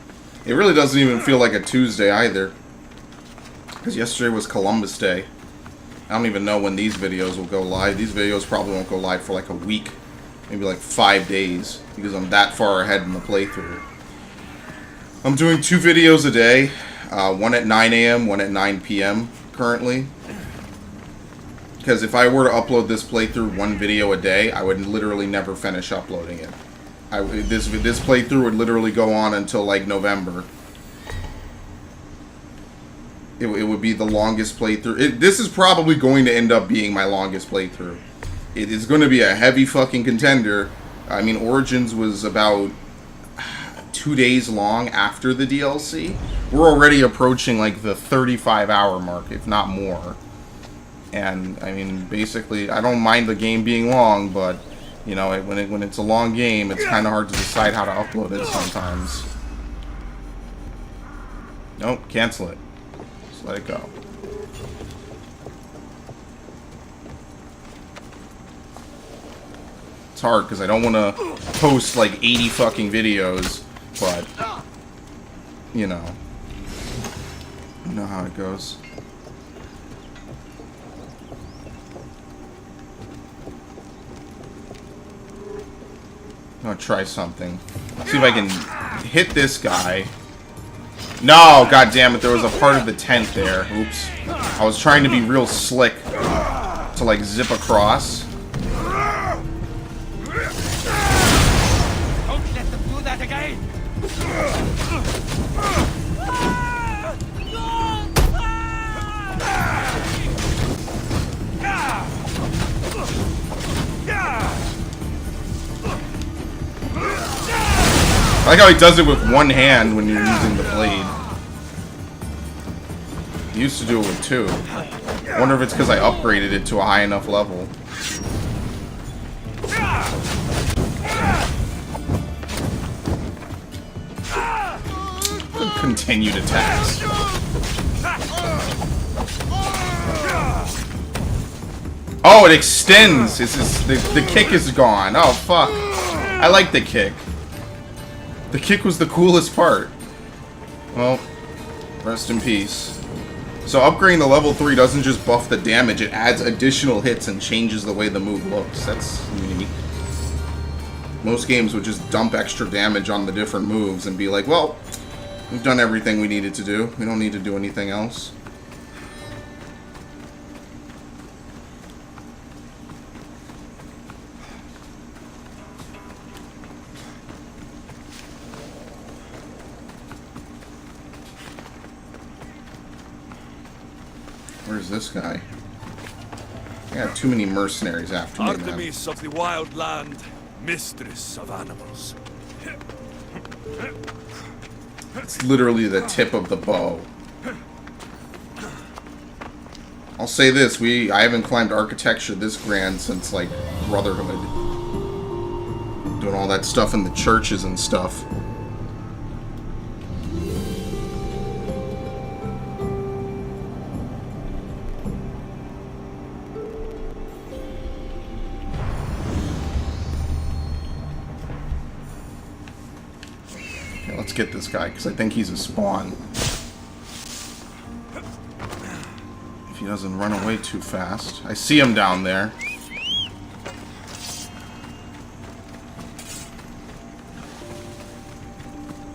Speaker 1: It really doesn't even feel like a Tuesday either. Because yesterday was Columbus Day. I don't even know when these videos will go live. These videos probably won't go live for like a week. Maybe like 5 days. Because I'm that far ahead in the playthrough. I'm doing 2 videos a day. One at 9 a.m., one at 9 p.m. currently. Because if I were to upload this playthrough 1 video a day, I would literally never finish uploading it. This playthrough would literally go on until like November. It would be the longest playthrough. This is probably going to end up being my longest playthrough. It is going to be a heavy fucking contender. I mean, Origins was about 2 days long after the DLC. We're already approaching like the 35-hour mark, if not more. And I mean, basically, I don't mind the game being long, but you know, when it's a long game, it's kind of hard to decide how to upload it sometimes. Nope, cancel it. Just let it go. It's hard because I don't want to post like 80 fucking videos, but you know how it goes. I'm gonna try something. See if I can hit this guy. No, god damn it, there was a part of the tent there. Oops. I was trying to be real slick to like zip across.
Speaker 5: Don't let them do that again!
Speaker 1: I like how he does it with one hand when you're using the blade. He used to do it with 2. I wonder if it's because I upgraded it to a high enough level. Continued attacks. Oh, it extends! The kick is gone. Oh, fuck. I like the kick. The kick was the coolest part. Well, rest in peace. So upgrading the level 3 doesn't just buff the damage, it adds additional hits and changes the way the move looks. That's unique. Most games would just dump extra damage on the different moves and be like, well, we've done everything we needed to do. We don't need to do anything else. Where's this guy? I got too many mercenaries after me, man.
Speaker 2: Artemis of the wild land, mistress of animals.
Speaker 1: It's literally the tip of the bow. I'll say this, I haven't climbed architecture this grand since, like, Brotherhood. Doing all that stuff in the churches and stuff. Let's get this guy, because I think he's a spawn. If he doesn't run away too fast. I see him down there.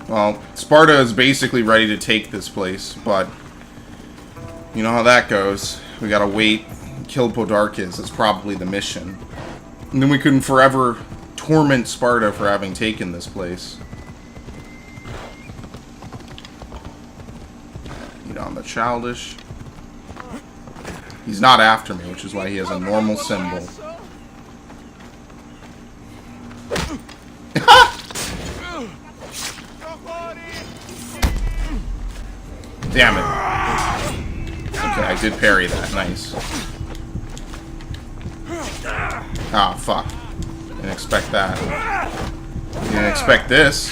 Speaker 1: Well, Sparta is basically ready to take this place, but you know how that goes. We gotta wait, kill Podarkes. It's probably the mission. And then we can forever torment Sparta for having taken this place. On the childish. He's not after me, which is why he has a normal symbol. Damn it. Okay, I did parry that. Nice. Ah, oh, fuck. Didn't expect that. Didn't expect this.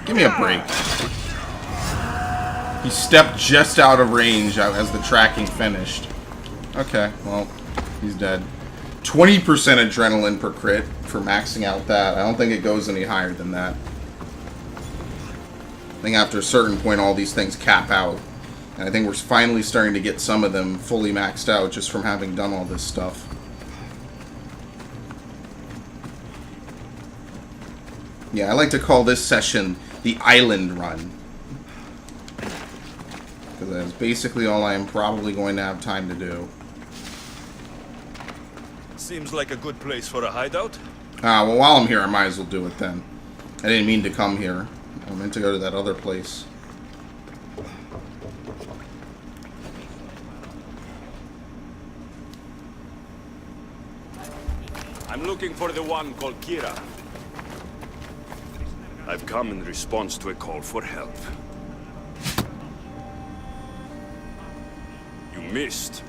Speaker 1: Give me a break. He stepped just out of range as the tracking finished. Okay, well, he's dead. 20% adrenaline per crit for maxing out that. I don't think it goes any higher than that. I think after a certain point, all these things cap out. And I think we're finally starting to get some of them fully maxed out just from having done all this stuff. Yeah, I like to call this session the island run. Because that's basically all I am probably going to have time to do.
Speaker 2: Seems like a good place for a hideout.
Speaker 1: Ah, well, while I'm here, I might as well do it then. I didn't mean to come here. I meant to go to that other place.
Speaker 2: I'm looking for the one called Kira. I've come in response to a call for help. You missed.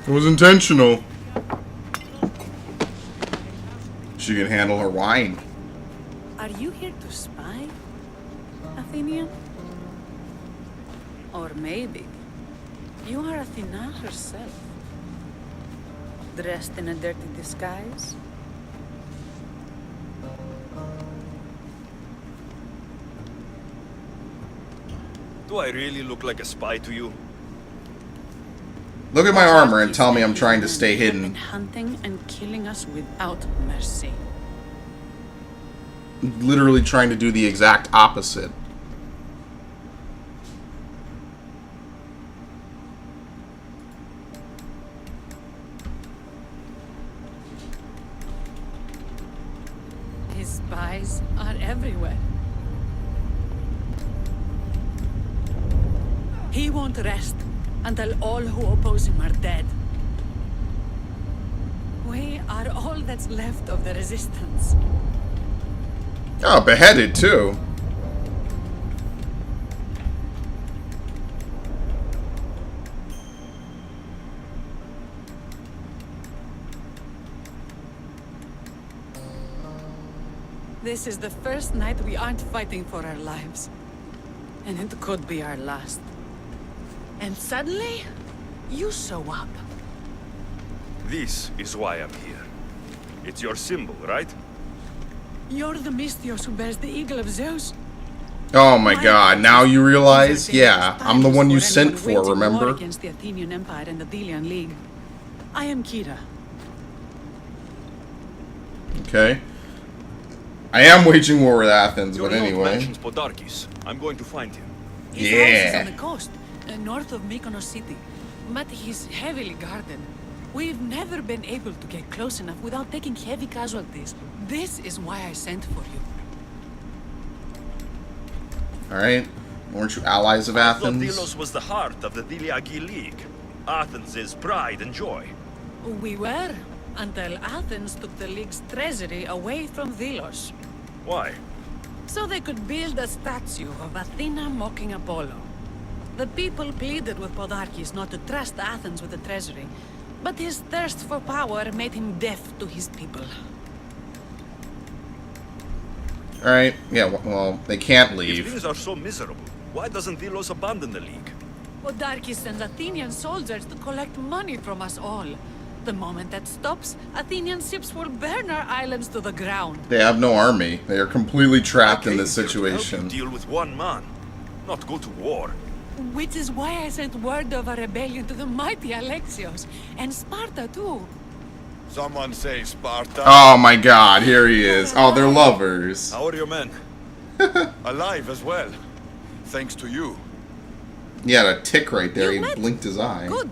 Speaker 1: It was intentional. She can handle her wine.
Speaker 6: Are you here to spy, Athenian? Or maybe you are Athena herself, dressed in a dirty disguise?
Speaker 2: Do I really look like a spy to you?
Speaker 1: Look at my armor and tell me I'm trying to stay
Speaker 6: Have been
Speaker 1: hidden.
Speaker 6: hunting and killing us without mercy.
Speaker 1: Literally trying to do the exact opposite.
Speaker 6: His spies are everywhere. He won't rest until all who oppose him are dead. We are all that's left of the resistance.
Speaker 1: Oh, beheaded too.
Speaker 6: This is the first night we aren't fighting for our lives. And it could be our last. And suddenly, you show up.
Speaker 2: This is why I'm here. It's your symbol, right?
Speaker 6: You're the Mystios who bears the eagle of Zeus.
Speaker 1: Oh my god, now you realize? Yeah, I'm the one you
Speaker 6: For
Speaker 1: sent
Speaker 6: anyone
Speaker 1: for,
Speaker 6: waging war
Speaker 1: remember?
Speaker 6: against the Athenian Empire and the Delian League. I am Kira.
Speaker 1: Okay. I am waging war with Athens,
Speaker 2: Your
Speaker 1: but
Speaker 2: note
Speaker 1: anyway.
Speaker 2: mentions Podarkis. I'm going to find him.
Speaker 6: His house is
Speaker 1: Yeah.
Speaker 6: on the coast, north of Mykonos city. But he's heavily guarded. We've never been able to get close enough without taking heavy casualties. This is why I sent for you.
Speaker 1: Alright. Weren't you allies of
Speaker 2: I thought
Speaker 1: Athens?
Speaker 2: Delos was the heart of the Diliagi League. Athens' pride and joy.
Speaker 6: We were, until Athens took the League's treasury away from Delos.
Speaker 2: Why?
Speaker 6: So they could build a statue of Athena mocking Apollo. The people pleaded with Podarkis not to trust Athens with the treasury, but his thirst for power made him deaf to his people.
Speaker 1: Alright, yeah, well, they can't
Speaker 2: If
Speaker 1: leave.
Speaker 2: things are so miserable, why doesn't Delos abandon the League?
Speaker 6: Podarkis sends Athenian soldiers to collect money from us all. The moment that stops, Athenian ships will burn our islands to the ground.
Speaker 1: They have no army. They are completely trapped in this
Speaker 2: Here to help you
Speaker 1: situation.
Speaker 2: deal with one man, not go to war.
Speaker 6: Which is why I sent word of a rebellion to the mighty Alexios, and Sparta too.
Speaker 4: Someone say Sparta.
Speaker 1: Oh my god, here he is. Oh, they're lovers.
Speaker 2: How are your men?
Speaker 4: Alive as well. Thanks to you.
Speaker 1: He had a tick right there.
Speaker 6: You
Speaker 1: He
Speaker 6: met?
Speaker 1: blinked his eye.
Speaker 6: Good.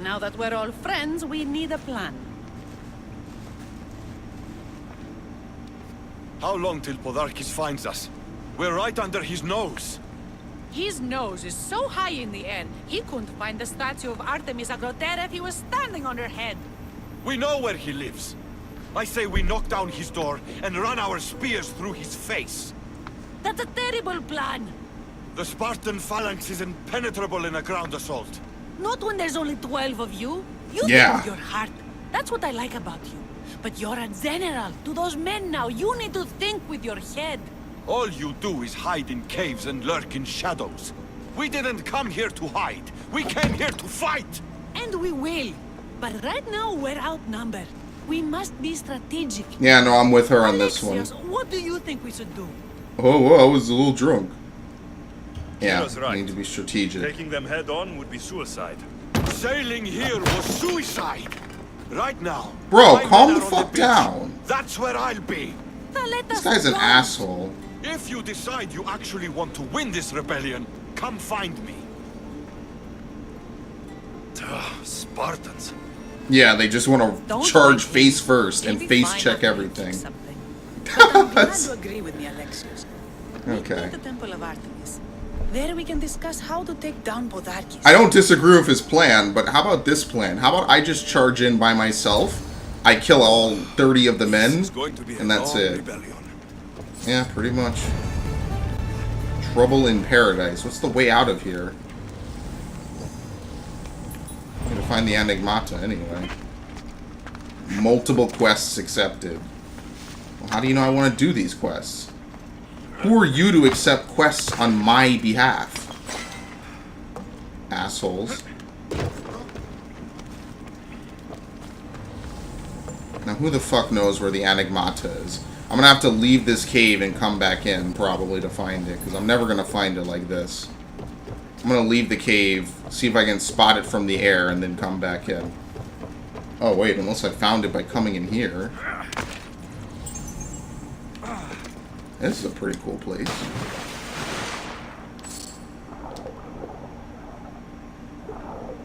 Speaker 6: Now that we're all friends, we need a plan.
Speaker 4: How long till Podarkis finds us? We're right under his nose.
Speaker 6: His nose is so high in the air, he couldn't find the statue of Artemis Agrotera if he was standing on her head.
Speaker 4: We know where he lives. I say we knock down his door and run our spears through his face.
Speaker 6: That's a terrible plan.
Speaker 4: The Spartan phalanx is impenetrable in a ground assault.
Speaker 6: Not when there's only 12 of you. You
Speaker 1: Yeah.
Speaker 6: think with your heart. That's what I like about you. But you're a general. To those men now, you need to think with your head.
Speaker 4: All you do is hide in caves and lurk in shadows. We didn't come here to hide. We came here to fight!
Speaker 6: And we will. But right now, we're outnumbered. We must be strategic.
Speaker 1: Yeah, no, I'm with her on this one.
Speaker 6: Alexios, what do you think we should do?
Speaker 1: Oh, I was a little drunk. Yeah,
Speaker 2: Kira's right.
Speaker 1: I need to be strategic.
Speaker 2: Taking them head on would be suicide.
Speaker 4: Sailing here was suicide! Right now...
Speaker 1: Bro,
Speaker 4: my
Speaker 1: calm
Speaker 4: men
Speaker 1: the
Speaker 4: are on
Speaker 1: fuck
Speaker 4: beach.
Speaker 1: down.
Speaker 4: That's where I'll be!
Speaker 6: Now let
Speaker 1: This
Speaker 6: us
Speaker 1: guy's an
Speaker 6: go.
Speaker 1: asshole.
Speaker 4: If you decide you actually want to win this rebellion, come find me.
Speaker 2: Spartans.
Speaker 1: Yeah, they just want to
Speaker 6: Don't
Speaker 1: charge
Speaker 6: worry.
Speaker 1: face first and
Speaker 6: Maybe
Speaker 1: face
Speaker 6: find
Speaker 1: check
Speaker 6: out how to
Speaker 1: everything.
Speaker 6: do something. But I'm glad you agree with me, Alexios. Meet me
Speaker 1: Okay.
Speaker 6: at the Temple of Artemis. There we can discuss how to take down Podarkis.
Speaker 1: I don't disagree with his plan, but how about this plan? How about I just charge in by myself, I kill all 30 of the men,
Speaker 2: It's going to be
Speaker 1: and
Speaker 2: a
Speaker 1: that's
Speaker 2: long
Speaker 1: it.
Speaker 2: rebellion.
Speaker 1: Yeah, pretty much. Trouble in paradise. What's the way out of here? I'm gonna find the Enigmata anyway. Multiple quests accepted. Well, how do you know I want to do these quests? Who are you to accept quests on my behalf? Assholes. Now who the fuck knows where the Enigmata is? I'm gonna have to leave this cave and come back in, probably, to find it, because I'm never gonna find it like this. I'm gonna leave the cave, see if I can spot it from the air, and then come back in. Oh, wait, unless I found it by coming in here. This is a pretty cool place.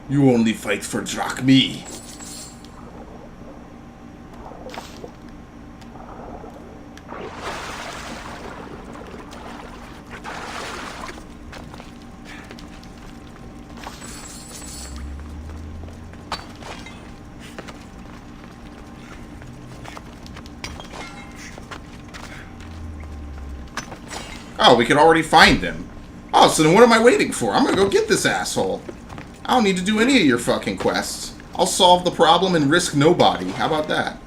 Speaker 1: You only fight for drachmi. Oh, we could already find him. Oh, so then what am I waiting for? I'm gonna go get this asshole. I don't need to do any of your fucking quests. I'll solve the problem and risk nobody. How about that?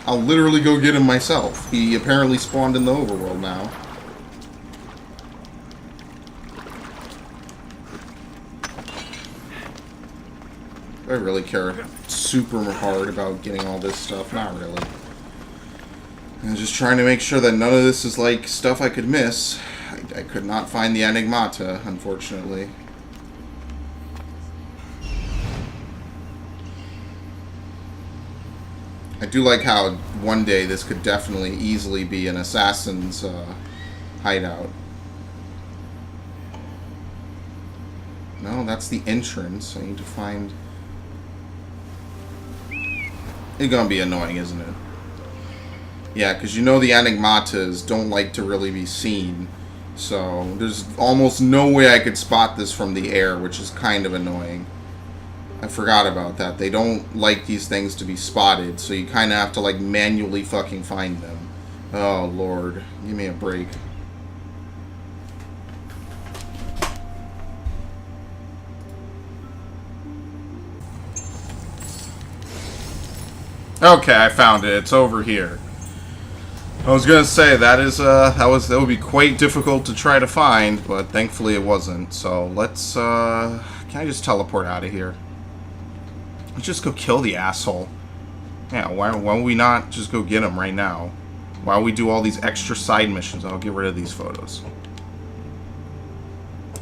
Speaker 1: I'll literally go get him myself. He apparently spawned in the overworld now. Do I really care super hard about getting all this stuff? Not really. I'm just trying to make sure that none of this is like stuff I could miss. I could not find the Enigmata, unfortunately. I do like how one day this could definitely easily be an assassin's hideout. No, that's the entrance. I need to find... It's gonna be annoying, isn't it? Yeah, because you know the Enigmatas don't like to really be seen. So there's almost no way I could spot this from the air, which is kind of annoying. I forgot about that. They don't like these things to be spotted, so you kind of have to like manually fucking find them. Oh, Lord. Give me a break. Okay, I found it. It's over here. I was gonna say that would be quite difficult to try to find, but thankfully it wasn't. So let's can I just teleport out of here? Let's just go kill the asshole. Yeah, why would we not just go get him right now? Why would we do all these extra side missions? I'll get rid of these photos.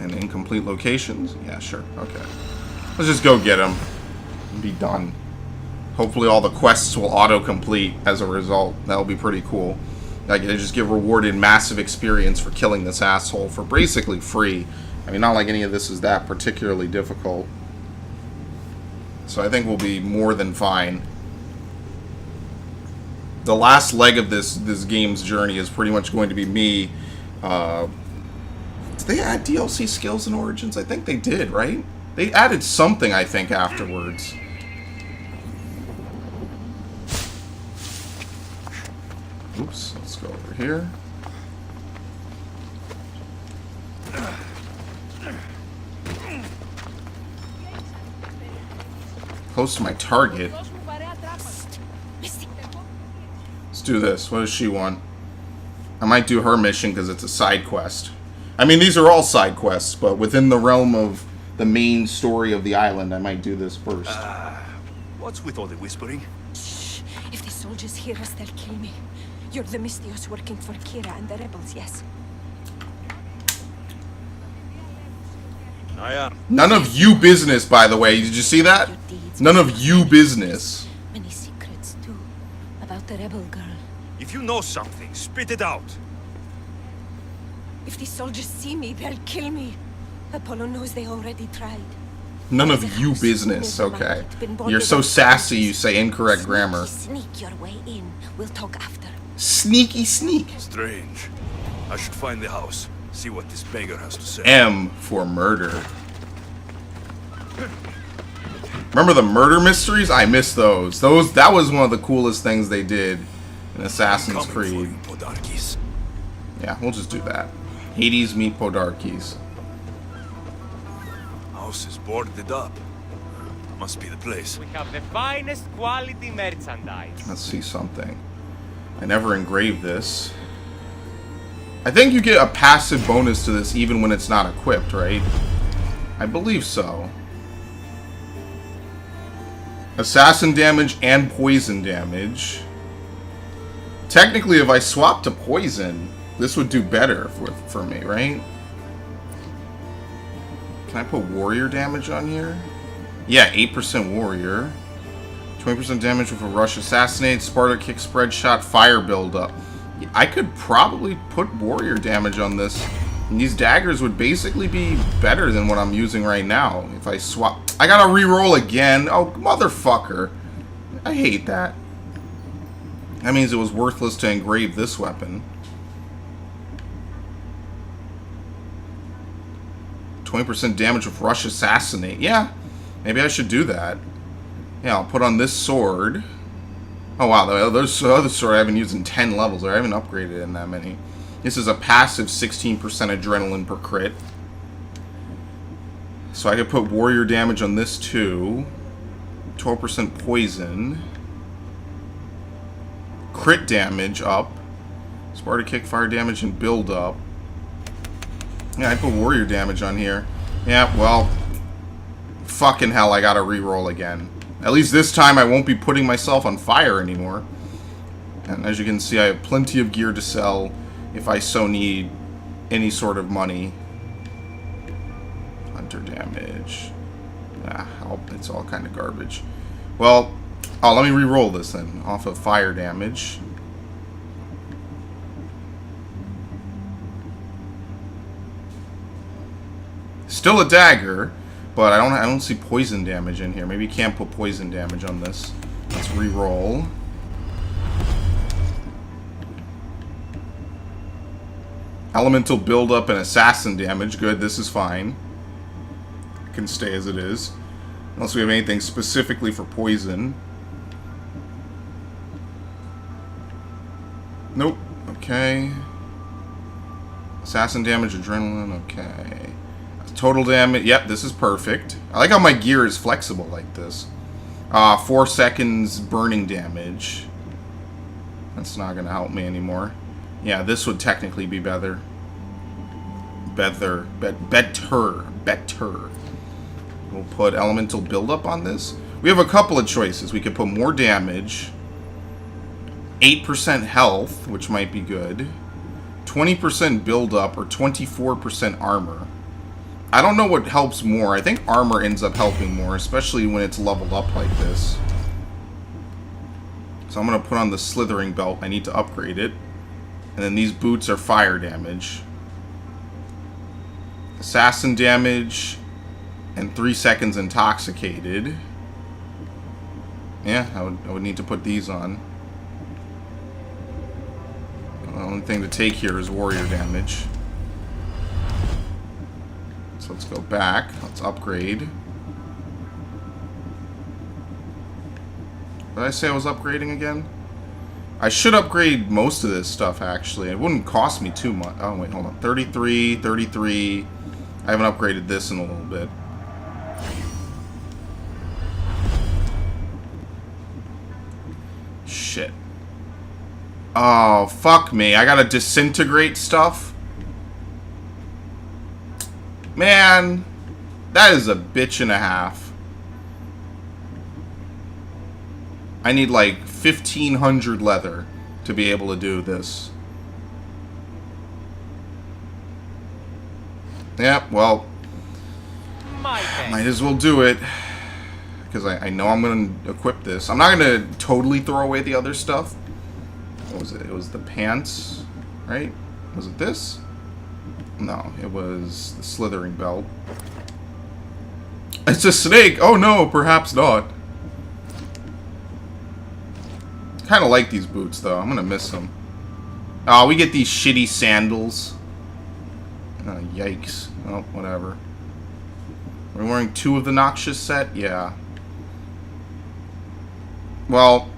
Speaker 1: And incomplete locations? Yeah, sure. Okay. Let's just go get him and be done. Hopefully all the quests will auto-complete as a result. That'll be pretty cool. Like, I just get rewarded massive experience for killing this asshole for basically free. I mean, not like any of this is that particularly difficult. So I think we'll be more than fine. The last leg of this game's journey is pretty much going to be me. Did they add DLC skills in Origins? I think they did, right? They added something, I think, afterwards. Oops, let's go over here. Close to my target. Let's do this. What does she want? I might do her mission because it's a side quest. I mean, these are all side quests, but within the realm of the main story of the island, I might do this first.
Speaker 2: What's with all the whispering?
Speaker 7: Shh. If the soldiers hear us, they'll kill me. You're the Mystios working for Kira and the rebels, yes?
Speaker 2: I am.
Speaker 1: None of you business, by the way. Did you see that? None of you business.
Speaker 7: Many secrets, too, about the rebel girl.
Speaker 2: If you know something, spit it out.
Speaker 7: If the soldiers see me, they'll kill me. Apollo knows they already tried.
Speaker 1: None of you business, okay. You're so sassy you say incorrect grammar.
Speaker 7: Sneak your way in. We'll talk after.
Speaker 1: Sneaky sneak.
Speaker 2: Strange. I should find the house. See what this beggar has to say.
Speaker 1: M for murder. Remember the murder mysteries? I miss those. That was one of the coolest things they did in Assassin's Creed. Yeah, we'll just do that. Hades meet Podarkes.
Speaker 2: House is boarded up. Must be the place.
Speaker 5: We have the finest quality merchandise.
Speaker 1: Let's see something. I never engraved this. I think you get a passive bonus to this even when it's not equipped, right? I believe so. Assassin damage and poison damage. Technically, if I swap to poison, this would do better for me, right? Can I put warrior damage on here? Yeah, 8% warrior. 20% damage with a rush assassinate, Sparta kick, spread shot, fire buildup. I could probably put warrior damage on this. And these daggers would basically be better than what I'm using right now. If I swap... I gotta re-roll again. Oh, motherfucker. I hate that. That means it was worthless to engrave this weapon. 20% damage with rush assassinate. Yeah, maybe I should do that. Yeah, I'll put on this sword. Oh wow, the other sword I haven't used in 10 levels, or I haven't upgraded in that many. This is a passive 16% adrenaline per crit. So I could put warrior damage on this too. 12% poison. Crit damage up. Sparta kick, fire damage, and build up. Yeah, I put warrior damage on here. Yeah, well, fucking hell, I gotta re-roll again. At least this time I won't be putting myself on fire anymore. And as you can see, I have plenty of gear to sell if I so need any sort of money. Hunter damage. It's all kind of garbage. Well, let me re-roll this then. Off of fire damage. Still a dagger, but I don't see poison damage in here. Maybe you can't put poison damage on this. Let's re-roll. Elemental buildup and assassin damage. Good, this is fine. It can stay as it is. Unless we have anything specifically for poison. Nope. Okay. Assassin damage, adrenaline. Okay. Total damage. Yep, this is perfect. I like how my gear is flexible like this. 4 seconds burning damage. That's not going to help me anymore. Yeah, this would technically be better. Better. We'll put elemental buildup on this. We have a couple of choices. We could put more damage. 8% health, which might be good. 20% buildup or 24% armor. I don't know what helps more. I think armor ends up helping more, especially when it's leveled up like this. So I'm going to put on the slithering belt. I need to upgrade it. And then these boots are fire damage. Assassin damage. And 3 seconds intoxicated. Yeah, I would need to put these on. The only thing to take here is warrior damage. So let's go back. Let's upgrade. Did I say I was upgrading again? I should upgrade most of this stuff, actually. It wouldn't cost me too much. Oh, wait, hold on. 33, 33. I haven't upgraded this in a little bit. Shit. Oh, fuck me. I gotta disintegrate stuff? Man, that is a bitch and a half. I need like 1,500 leather to be able to do this. Yep, well, might as well do it. Because I know I'm going to equip this. I'm not going to totally throw away the other stuff. What was it? It was the pants, right? Was it this? No, it was the slithering belt. It's a snake! Oh no, perhaps not. Kind of like these boots, though. I'm going to miss them. Oh, we get these shitty sandals. Oh, yikes. Oh, whatever. Are we wearing 2 of the noxious set? Yeah. Well,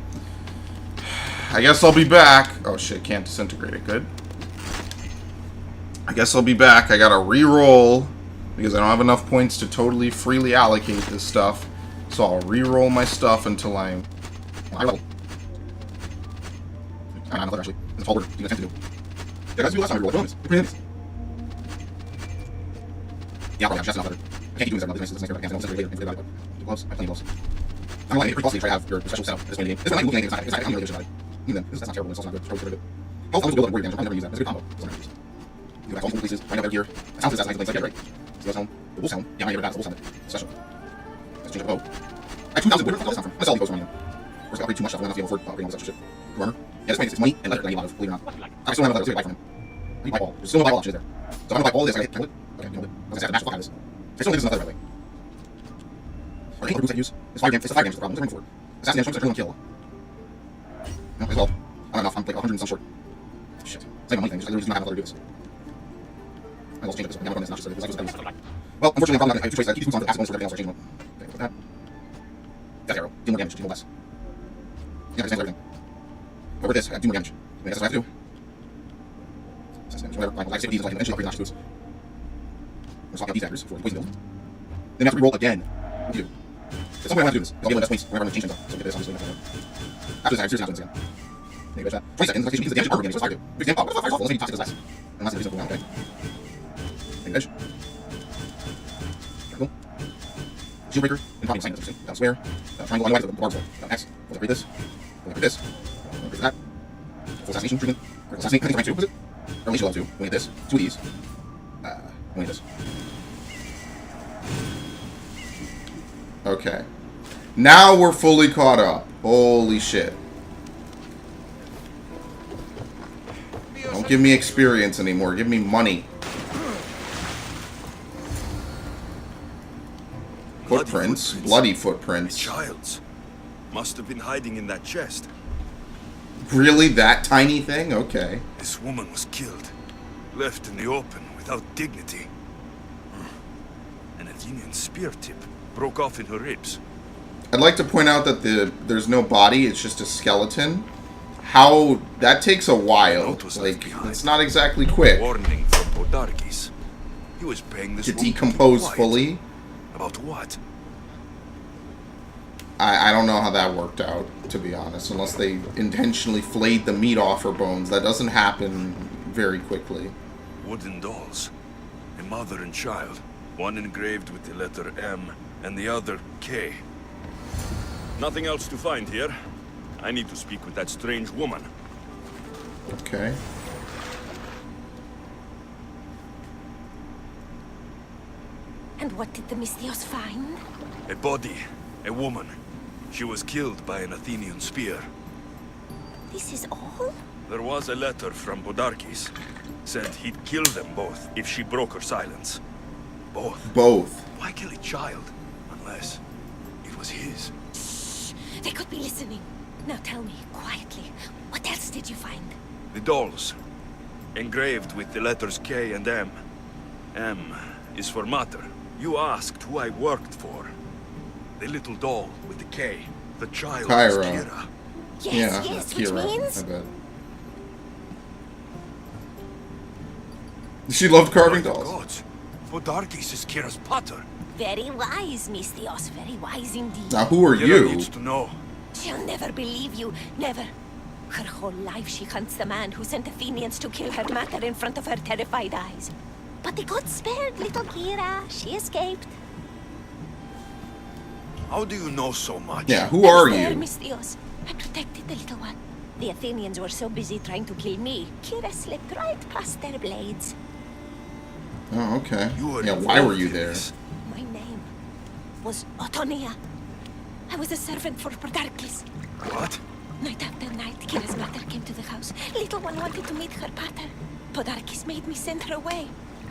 Speaker 1: I guess I'll be back. Oh shit, can't disintegrate it. Good. I guess I'll be back. I gotta re-roll because I don't have enough points to totally freely allocate this stuff. So I'll re-roll my stuff until I'm high level. I'm not actually. That's all we're going to attempt to do. Yeah, guys, do last time I re-rolled. It's pretty nice. Yeah, I'll probably have just enough leather. I can't keep doing this. That's nice. I can't later and forget about it. Gloves. I have plenty of gloves. I'm like, pretty costly to try to have your special setup this way in the game. This is when I look at it, it's not really good about it. Even then, that's not terrible, it's also not good. It's good. Health levels build up and warrior damage. I'll never use that. That's a good combo. It's not use. You have all places, find out better gear. It sounds like it's like right? So that's helm. The wolf's helm. Yeah, I never got the wolf's helmet. Special. Let's change up the bow. I have 2,000 where the fuck does this come from? Let's sell the bows from you. We're just gonna upgrade too much stuff. We're not gonna be able to afford upgrading all this extra shit. Good armor. Yeah, this way it's money and leather that I need a lot of, believe it or not. I still don't have leather, so I buy from him. I need to buy all. There's still no buy all options there. So I'm gonna buy all this, I kill it. Okay, kill it. I was gonna say I have to mash the fuck out of this. I still think this is another, by the way. Are any other boots I use? It's 5 damage, it's the 5 damage is the problem. What's I bringing forward? Assassin damage, I don't kill. No, as well. I don't know, I'm like 100 and some short. Shit. It's like a money thing, I literally do not have a leather to do this. I will change it this way. I'm not just like well, unfortunately, I'm probably not going to have 2 choices. I keep these boots on the acid ones for everything else, or change them. Okay, put that. That arrow. Deal more damage, deal less. Yeah, it everything. Over this, I do more damage. I mean, that's what I have to do. Assassin damage, whatever. Like, I save these until I can eventually upgrade noxious boots. I'm swap out these daggers for the poison build. Then I have to reroll again. What do you do? At some point I have to do this. I'll be able to invest points whenever I'm going to change things up. So get this, obviously. After this, I have seriously not doing this again. Maybe I that. 20 seconds, like, because the damage is armor damage, so it's hard to do. What the fuck fire's awful? Let's make toxic as less. And that's the reason okay. Take edge. Cool. Shield breaker, and probably sign this. Square. Triangle, otherwise the barbs will. X. We'll upgrade this. We'll upgrade this. We'll upgrade that. Full assassination treatment. Critical assassinate. I think it's rank 2, was it? Or level 2. We'll need this. 2 of these. We'll need this. Okay. Now we're fully caught up. Holy shit. Don't give me experience anymore. Give me money. Footprints. Bloody footprints.
Speaker 2: A child's. Must have been hiding in that chest.
Speaker 1: Really? That tiny thing? Okay.
Speaker 2: This woman was killed. Left in the open without dignity. An Athenian spear tip broke off in her ribs.
Speaker 1: I'd like to point out that there's no body, it's just a skeleton. How that takes a while. Like, it's not exactly quick.
Speaker 2: Warning from Podarkis. He was paying this
Speaker 1: To
Speaker 2: woman
Speaker 1: decompose
Speaker 2: to be quiet.
Speaker 1: fully.
Speaker 2: About what?
Speaker 1: I don't know how that worked out, to be honest, unless they intentionally flayed the meat off her bones. That doesn't happen very quickly.
Speaker 2: Wooden dolls. A mother and child. One engraved with the letter M and the other K. Nothing else to find here. I need to speak with that strange woman.
Speaker 1: Okay.
Speaker 7: And what did the Mystios find?
Speaker 2: A body. A woman. She was killed by an Athenian spear.
Speaker 7: This is all?
Speaker 2: There was a letter from Podarkis. Said he'd kill them both if she broke her silence. Both?
Speaker 1: Both.
Speaker 2: Why kill a child? Unless it was his.
Speaker 7: Shh! They could be listening. Now tell me, quietly, what else did you find?
Speaker 2: The dolls. Engraved with the letters K and M. M is for Mater. You asked who I worked for. The little doll with the K. The child is
Speaker 1: Kyra.
Speaker 2: Kira.
Speaker 7: Yes,
Speaker 1: Yeah,
Speaker 7: yes, which
Speaker 1: Kira,
Speaker 7: means...
Speaker 1: I bet. She loved carving
Speaker 2: By the
Speaker 1: dolls.
Speaker 2: gods. Podarkis is Kira's pater.
Speaker 7: Very wise, Mystios, very wise indeed.
Speaker 1: Now, who are
Speaker 2: Kira
Speaker 1: you?
Speaker 2: needs to know.
Speaker 7: She'll never believe you, never. Her whole life she hunts the man who sent Athenians to kill her mater in front of her terrified eyes. But the gods spared little Kira. She escaped.
Speaker 2: How do you know so much?
Speaker 1: Yeah, who are
Speaker 7: There,
Speaker 1: you?
Speaker 7: Mystios. I protected the little one. The Athenians were so busy trying to kill me, Kira slipped right past their blades.
Speaker 1: Oh, okay.
Speaker 2: You were
Speaker 1: Yeah, why were
Speaker 2: involved
Speaker 1: you
Speaker 2: in
Speaker 1: there?
Speaker 2: this.
Speaker 7: My name was Otonia. I was a servant for Podarkis.
Speaker 2: What?
Speaker 7: Night after night, Kira's mother came to the house. Little one wanted to meet her pater. Podarkis made me send her away,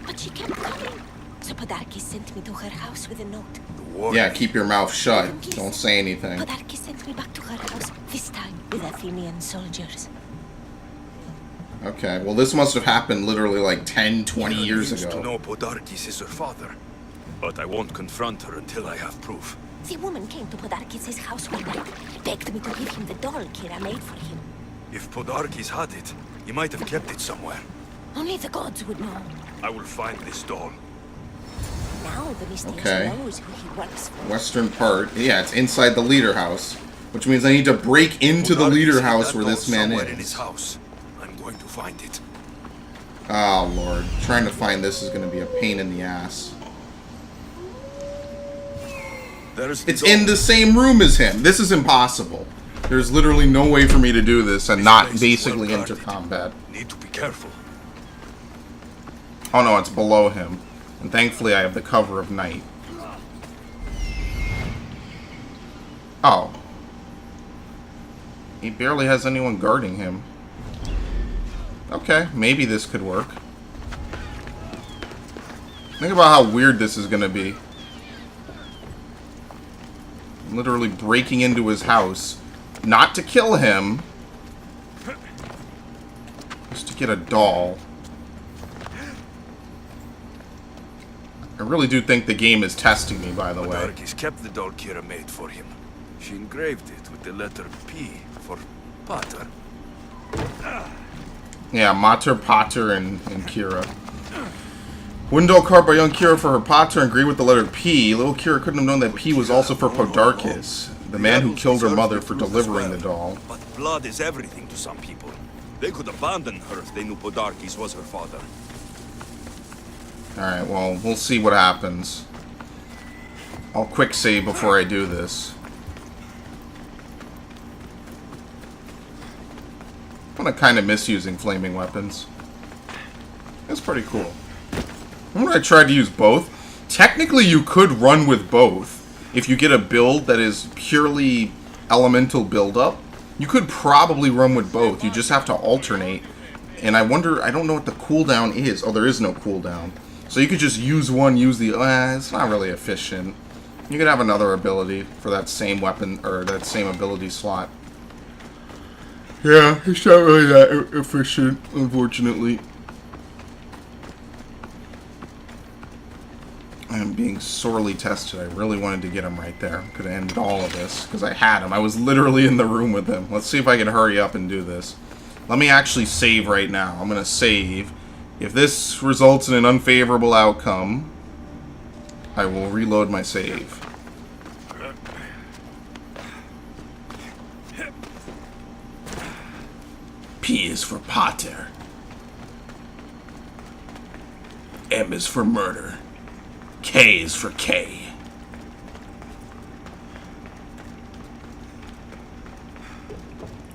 Speaker 7: but she kept coming. So Podarkis sent me to her house with a note.
Speaker 2: The war.
Speaker 1: Yeah, keep your mouth shut. Don't say anything.
Speaker 7: Podarkis sent me back to her house, this time with Athenian soldiers.
Speaker 1: Okay, well this must have happened literally like 10, 20
Speaker 2: Kira
Speaker 1: years
Speaker 2: needs to
Speaker 1: ago.
Speaker 2: know Podarkis is her father. But I won't confront her until I have proof.
Speaker 7: The woman came to Podarkis' house one night, begged me to give him the doll Kira made for him.
Speaker 2: If Podarkis had it, he might have kept it somewhere.
Speaker 7: Only the gods would know.
Speaker 2: I will find this doll.
Speaker 7: Now the Mystios
Speaker 1: Okay.
Speaker 7: knows who he works for.
Speaker 1: Western part. Yeah, it's inside the leader house. Which means I need to break into the
Speaker 2: Podarkis
Speaker 1: leader
Speaker 2: hid
Speaker 1: house
Speaker 2: that
Speaker 1: where
Speaker 2: doll
Speaker 1: this man
Speaker 2: somewhere in his
Speaker 1: is.
Speaker 2: house. I'm going to find it.
Speaker 1: Oh, Lord. Trying to find this is going to be a pain in the ass.
Speaker 2: There's the
Speaker 1: It's
Speaker 2: doll.
Speaker 1: in the same room as him. This is impossible. There's literally no way for me to do this and
Speaker 2: This
Speaker 1: not
Speaker 2: place is
Speaker 1: basically
Speaker 2: well
Speaker 1: enter
Speaker 2: guarded.
Speaker 1: combat.
Speaker 2: Need to be careful.
Speaker 1: Oh no, it's below him. And thankfully I have the cover of night. Oh. He barely has anyone guarding him. Okay, maybe this could work. Think about how weird this is going to be. Literally breaking into his house. Not to kill him. Just to get a doll. I really do think the game is testing me, by the way.
Speaker 2: Podarkis kept the doll Kira made for him. She engraved it with the letter P for Pater.
Speaker 1: Yeah, Mater, Pater, and Kira. Wooden doll carved by young Kira for her Pater and agreed with the letter P. Little Kira couldn't have known that P was also for Podarkis, the man who killed her mother for delivering the doll.
Speaker 2: But blood is everything to some people. They could abandon her if they knew Podarkis was her father.
Speaker 1: Alright, well, we'll see what happens. I'll quick save before I do this. I'm gonna kind of miss using flaming weapons. That's pretty cool. Remember I tried to use both? Technically, you could run with both. If you get a build that is purely elemental build-up, you could probably run with both. You just have to alternate. And I wonder, I don't know what the cooldown is. Oh, there is no cooldown. So you could just use one, use the... it's not really efficient. You could have another ability for that same weapon, or that same ability slot. Yeah, it's not really that efficient, unfortunately. I'm being sorely tested. I really wanted to get him right there. Could have ended all of this, because I had him. I was literally in the room with him. Let's see if I can hurry up and do this. Let me actually save right now. I'm going to save. If this results in an unfavorable outcome, I will reload my save. P is for Pater. M is for murder. K is for K.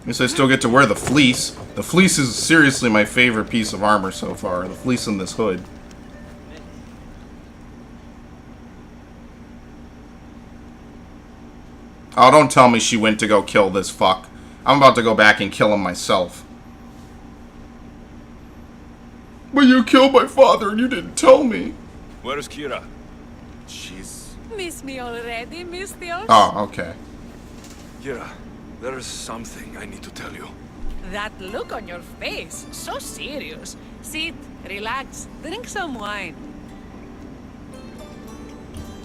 Speaker 1: Guess I still get to wear the fleece. The fleece is seriously my favorite piece of armor so far. The fleece in this hood. Oh, don't tell me she went to go kill this fuck. I'm about to go back and kill him myself. you killed my father and you didn't tell me.
Speaker 2: Where's Kira?
Speaker 1: She's...
Speaker 6: Miss me already, Mistios?
Speaker 1: Oh, okay.
Speaker 2: Kira, there is something I need to tell you.
Speaker 6: That look on your face, so serious. Sit, relax, drink some wine.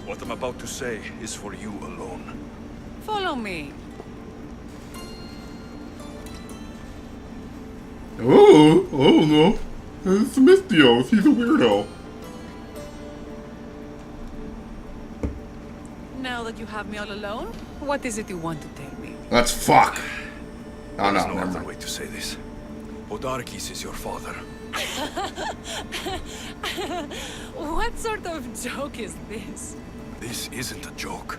Speaker 2: What I'm about to say is for you alone.
Speaker 6: Follow me.
Speaker 1: Oh no. It's Mystios. He's a weirdo.
Speaker 6: Now that you have me all alone, what is it you want to tell me?
Speaker 1: Let's fuck. Oh
Speaker 2: There's
Speaker 1: no,
Speaker 2: no
Speaker 1: never
Speaker 2: other
Speaker 1: mind.
Speaker 2: way to say this. Odarkis is your father.
Speaker 6: What sort of joke is this?
Speaker 2: This isn't a joke.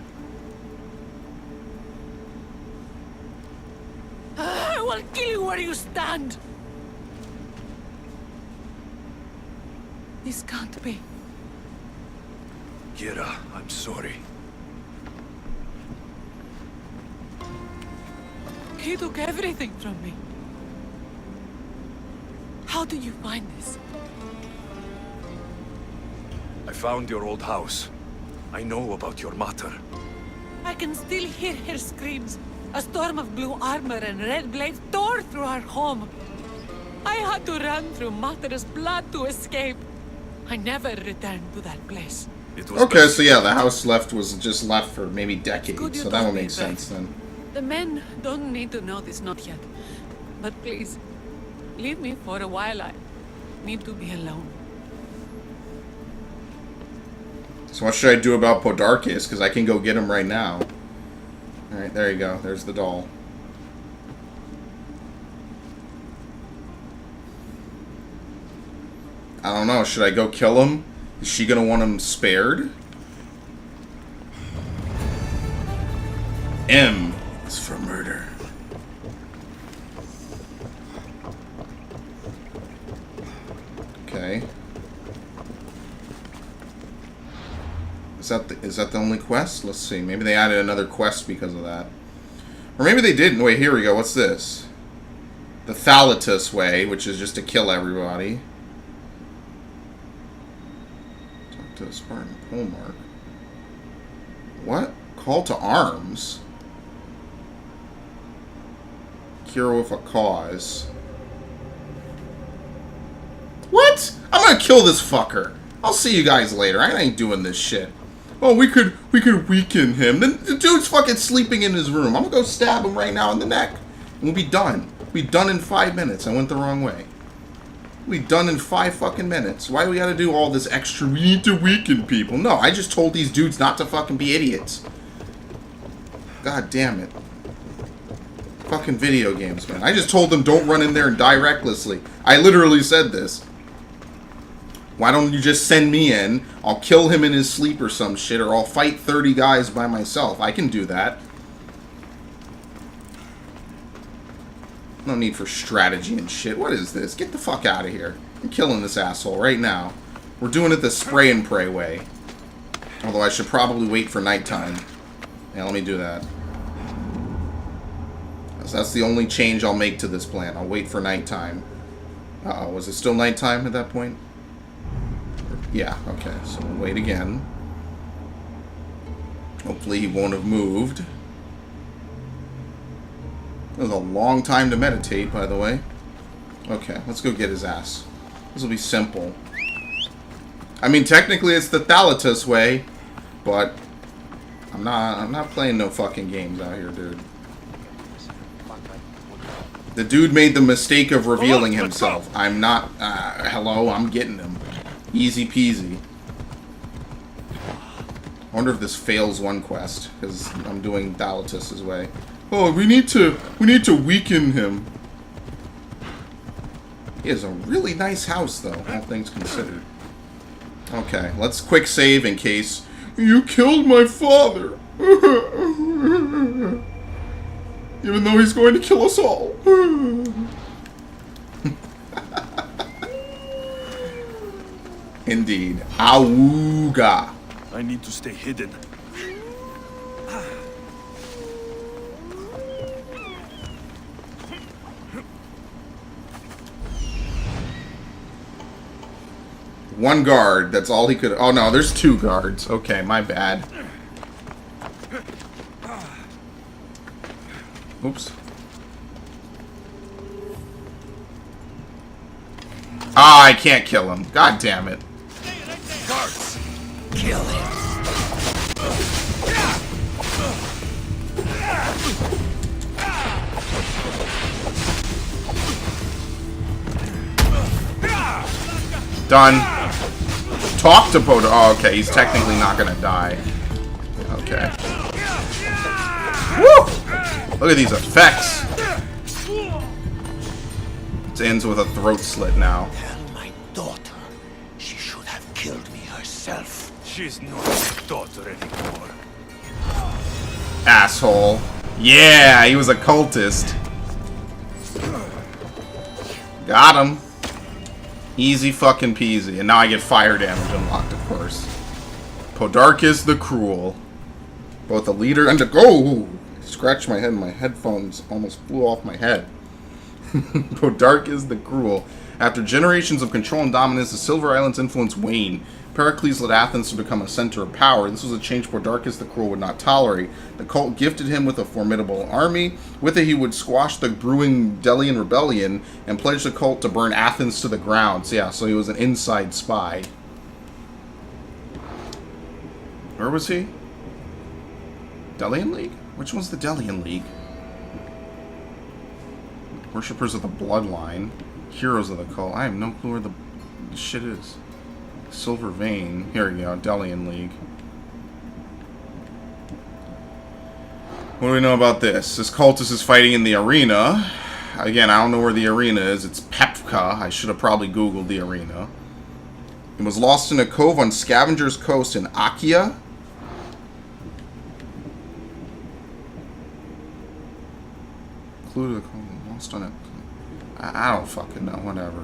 Speaker 6: I will kill you where you stand! This can't be.
Speaker 2: Kira, I'm sorry.
Speaker 6: He took everything from me. How did you find this?
Speaker 2: I found your old house. I know about your mother.
Speaker 6: I can still hear her screams. A storm of blue armor and red blades tore through our home. I had to run through Mater's blood to escape. I never returned to that place.
Speaker 2: It was
Speaker 1: Okay,
Speaker 2: best-
Speaker 1: so yeah, the house was just left for maybe decades,
Speaker 6: Good you
Speaker 1: so that
Speaker 6: told
Speaker 1: would
Speaker 6: me
Speaker 1: make
Speaker 6: that.
Speaker 1: sense then.
Speaker 6: The men don't need to know this, not yet. But please, leave me for a while. I need to be alone.
Speaker 1: So what should I do about Podarkis? Because I can go get him right now. Alright, there you go. There's the doll. I don't know. Should I go kill him? Is she gonna want him spared? M is for murder. Okay. Is that the only quest? Let's see. Maybe they added another quest because of that. Or maybe they didn't. Wait, here we go. What's this? The Thalatus way, which is just to kill everybody. Talk to the Spartan Polemark. What? Call to arms? Cure with a cause. What? I'm gonna kill this fucker. I'll see you guys later. I ain't doing this shit. Oh, we could weaken him. The dude's fucking sleeping in his room. I'm gonna go stab him right now in the neck. And we'll be done. We'll be done in 5 minutes. I went the wrong way. We'll be done in 5 fucking minutes. Why do we gotta do all this extra? We need to weaken people. No, I just told these dudes not to fucking be idiots. God damn it. Fucking video games, man. I just told them don't run in there and die recklessly. I literally said this. Why don't you just send me in? I'll kill him in his sleep or some shit, or I'll fight 30 guys by myself. I can do that. No need for strategy and shit. What is this? Get the fuck out of here. I'm killing this asshole right now. We're doing it the spray and pray way. Although I should probably wait for nighttime. Yeah, let me do that. So that's the only change I'll make to this plan. I'll wait for nighttime. Uh-oh, was it still nighttime at that point? Yeah, okay, so we'll wait again. Hopefully he won't have moved. It was a long time to meditate, by the way. Okay, let's go get his ass. This will be simple. I mean, technically it's the Thalatus way, but I'm not playing no fucking games out here, dude. The dude made the mistake of revealing himself. I'm not, hello, I'm getting him. Easy peasy. I wonder if this fails one quest, because I'm doing Thalatus's way. Oh, we need to weaken him. He has a really nice house, though, all things considered. Okay, let's quick save in case you killed my father. Even though he's going to kill us all. Indeed. Awooga.
Speaker 2: I need to stay hidden.
Speaker 1: One guard. That's all he could... Oh, no. There's 2 guards. Okay, my bad. Oops. Ah, I can't kill him. God damn it.
Speaker 3: Guards, kill him.
Speaker 1: Done. Talk to Podo. Oh, okay. He's technically not gonna die. Okay. Woo! Look at these effects. It ends with a throat slit now.
Speaker 3: Tell my daughter she should have killed me herself.
Speaker 2: She's not a daughter anymore.
Speaker 1: Asshole. Yeah, he was a cultist. Got him. Easy fucking peasy. And now I get fire damage unlocked, of course. Podarchus the Cruel. Both the leader and the... Oh! Scratched my head. My headphones almost flew off my head. Podarchus the Cruel. After generations of control and dominance, the Silver Islands' influence waned. Pericles led Athens to become a center of power. This was a change Podarchus the Cruel would not tolerate. The cult gifted him with a formidable army. With it, he would squash the brewing Delian rebellion and pledge the cult to burn Athens to the ground. So yeah, so he was an inside spy. Where was he? Delian League? Which one's the Delian League? Worshippers of the Bloodline. Heroes of the cult. I have no clue where the shit is. Silver Vein. Here we go. Delian League. What do we know about this? This cultist is fighting in the arena. Again, I don't know where the arena is. It's Pepka. I should have probably Googled the arena. It was lost in a cove on Scavenger's Coast in Achaia. Clue to the cove. Lost on it. I don't fucking know. Whatever.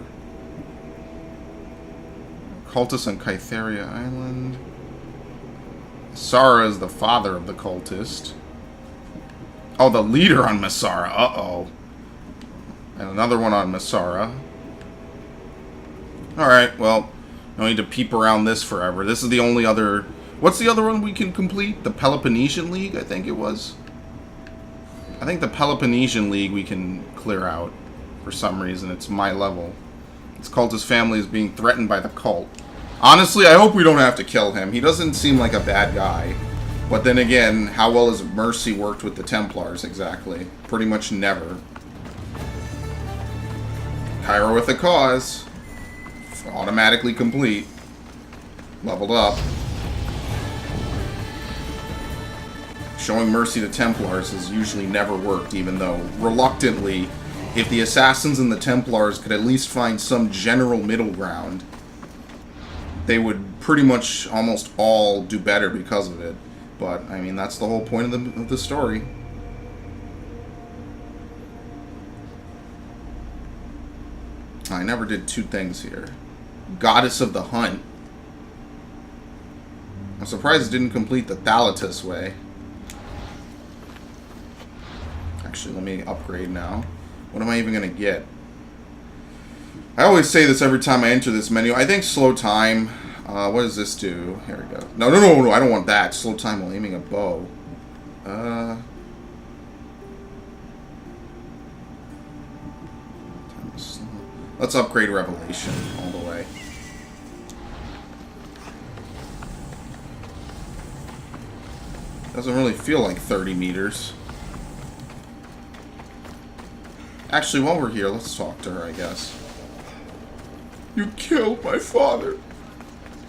Speaker 1: Cultist on Kytheria Island. Masara is the father of the cultist. Oh, the leader on Masara. Uh-oh. And another one on Masara. Alright, well, no need to peep around this forever. This is the only other... What's the other one we can complete? The Peloponnesian League, I think it was. I think the Peloponnesian League we can clear out. For some reason, it's my level. This cultist family is being threatened by the cult. Honestly, I hope we don't have to kill him. He doesn't seem like a bad guy. But then again, how well has Mercy worked with the Templars exactly? Pretty much never. Cairo with a cause. Automatically complete. Leveled up. Showing mercy to Templars has usually never worked, even though, reluctantly, if the Assassins and the Templars could at least find some general middle ground, they would pretty much almost all do better because of it. But, I mean, that's the whole point of the story. I never did 2 things here. Goddess of the Hunt. I'm surprised it didn't complete the Thalatus way. Actually, let me upgrade now. What am I even going to get? I always say this every time I enter this menu. I think slow time. What does this do? Here we go. No, I don't want that. Slow time while aiming a bow. Let's upgrade Revelation all the way. Doesn't really feel like 30 meters. Actually, while we're here, let's talk to her, I guess. You killed my father.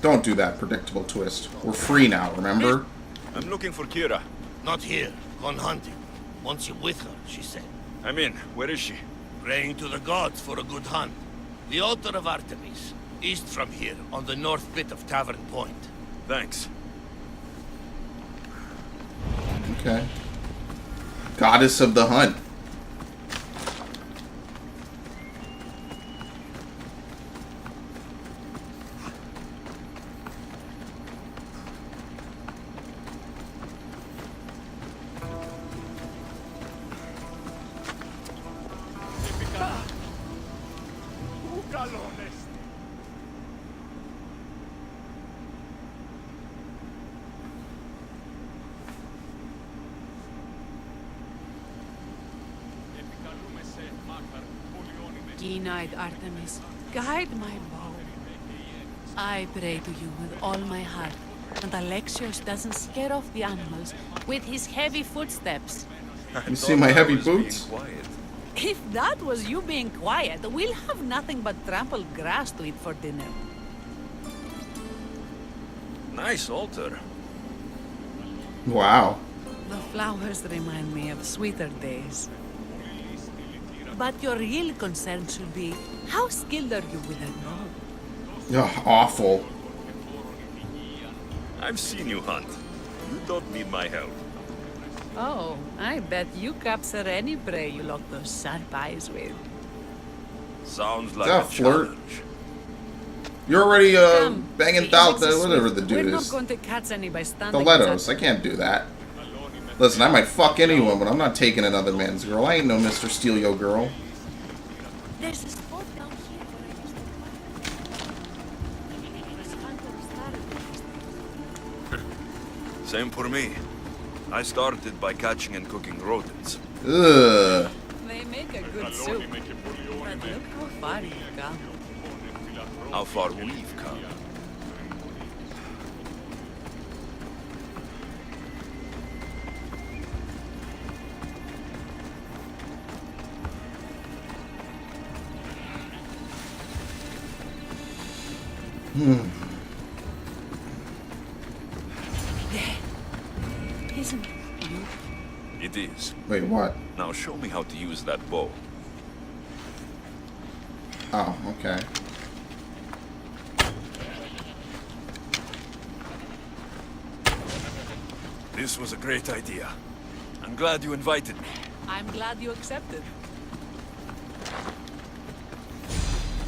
Speaker 1: Don't do that, predictable twist. We're free now, remember?
Speaker 2: I'm looking for Kira.
Speaker 3: Not here. Gone hunting. Want you with her, she said.
Speaker 2: I'm in. Where is she?
Speaker 3: Praying to the gods for a good hunt. The Altar of Artemis. East from here, on the north bit of Tavern Point.
Speaker 2: Thanks.
Speaker 1: Okay. Goddess of the Hunt.
Speaker 6: keen-eyed Artemis, guide my bow. I pray to you with all my heart, and Alexios doesn't scare off the animals with his heavy footsteps.
Speaker 1: You see my heavy boots?
Speaker 6: If that was you being quiet, we'll have nothing but trampled grass to eat for dinner.
Speaker 2: Nice altar.
Speaker 1: Wow.
Speaker 6: The flowers remind me of sweeter days. But your real concern should be, how skilled are you with a bow?
Speaker 1: Ugh, awful.
Speaker 2: I've seen you hunt. You don't need my help.
Speaker 6: Oh, I bet you capture any prey you lock those sharp eyes with.
Speaker 2: Sounds like
Speaker 1: that
Speaker 2: a
Speaker 1: Flirt?
Speaker 2: challenge.
Speaker 1: You're already
Speaker 6: Come,
Speaker 1: banging
Speaker 6: the
Speaker 1: out
Speaker 6: Elixir
Speaker 1: the whatever
Speaker 6: Swift.
Speaker 1: the dude
Speaker 6: We're
Speaker 1: is.
Speaker 6: not going to catch any by standing.
Speaker 1: Stilettos. I can't do that. Listen, I might fuck anyone, but I'm not taking another man's girl. I ain't no Mr. Steal Yo girl.
Speaker 6: There's a spot down here where I used to fight.
Speaker 2: Same for me. I started by catching and cooking rodents.
Speaker 1: Ugh.
Speaker 6: They make a good soup. But look how far you've come.
Speaker 2: How far we've come.
Speaker 6: Isn't it you?
Speaker 2: It is.
Speaker 1: Wait, what?
Speaker 2: Now show me how to use that bow.
Speaker 1: Oh, okay.
Speaker 2: This was a great idea. I'm glad you invited me.
Speaker 6: I'm glad you accepted.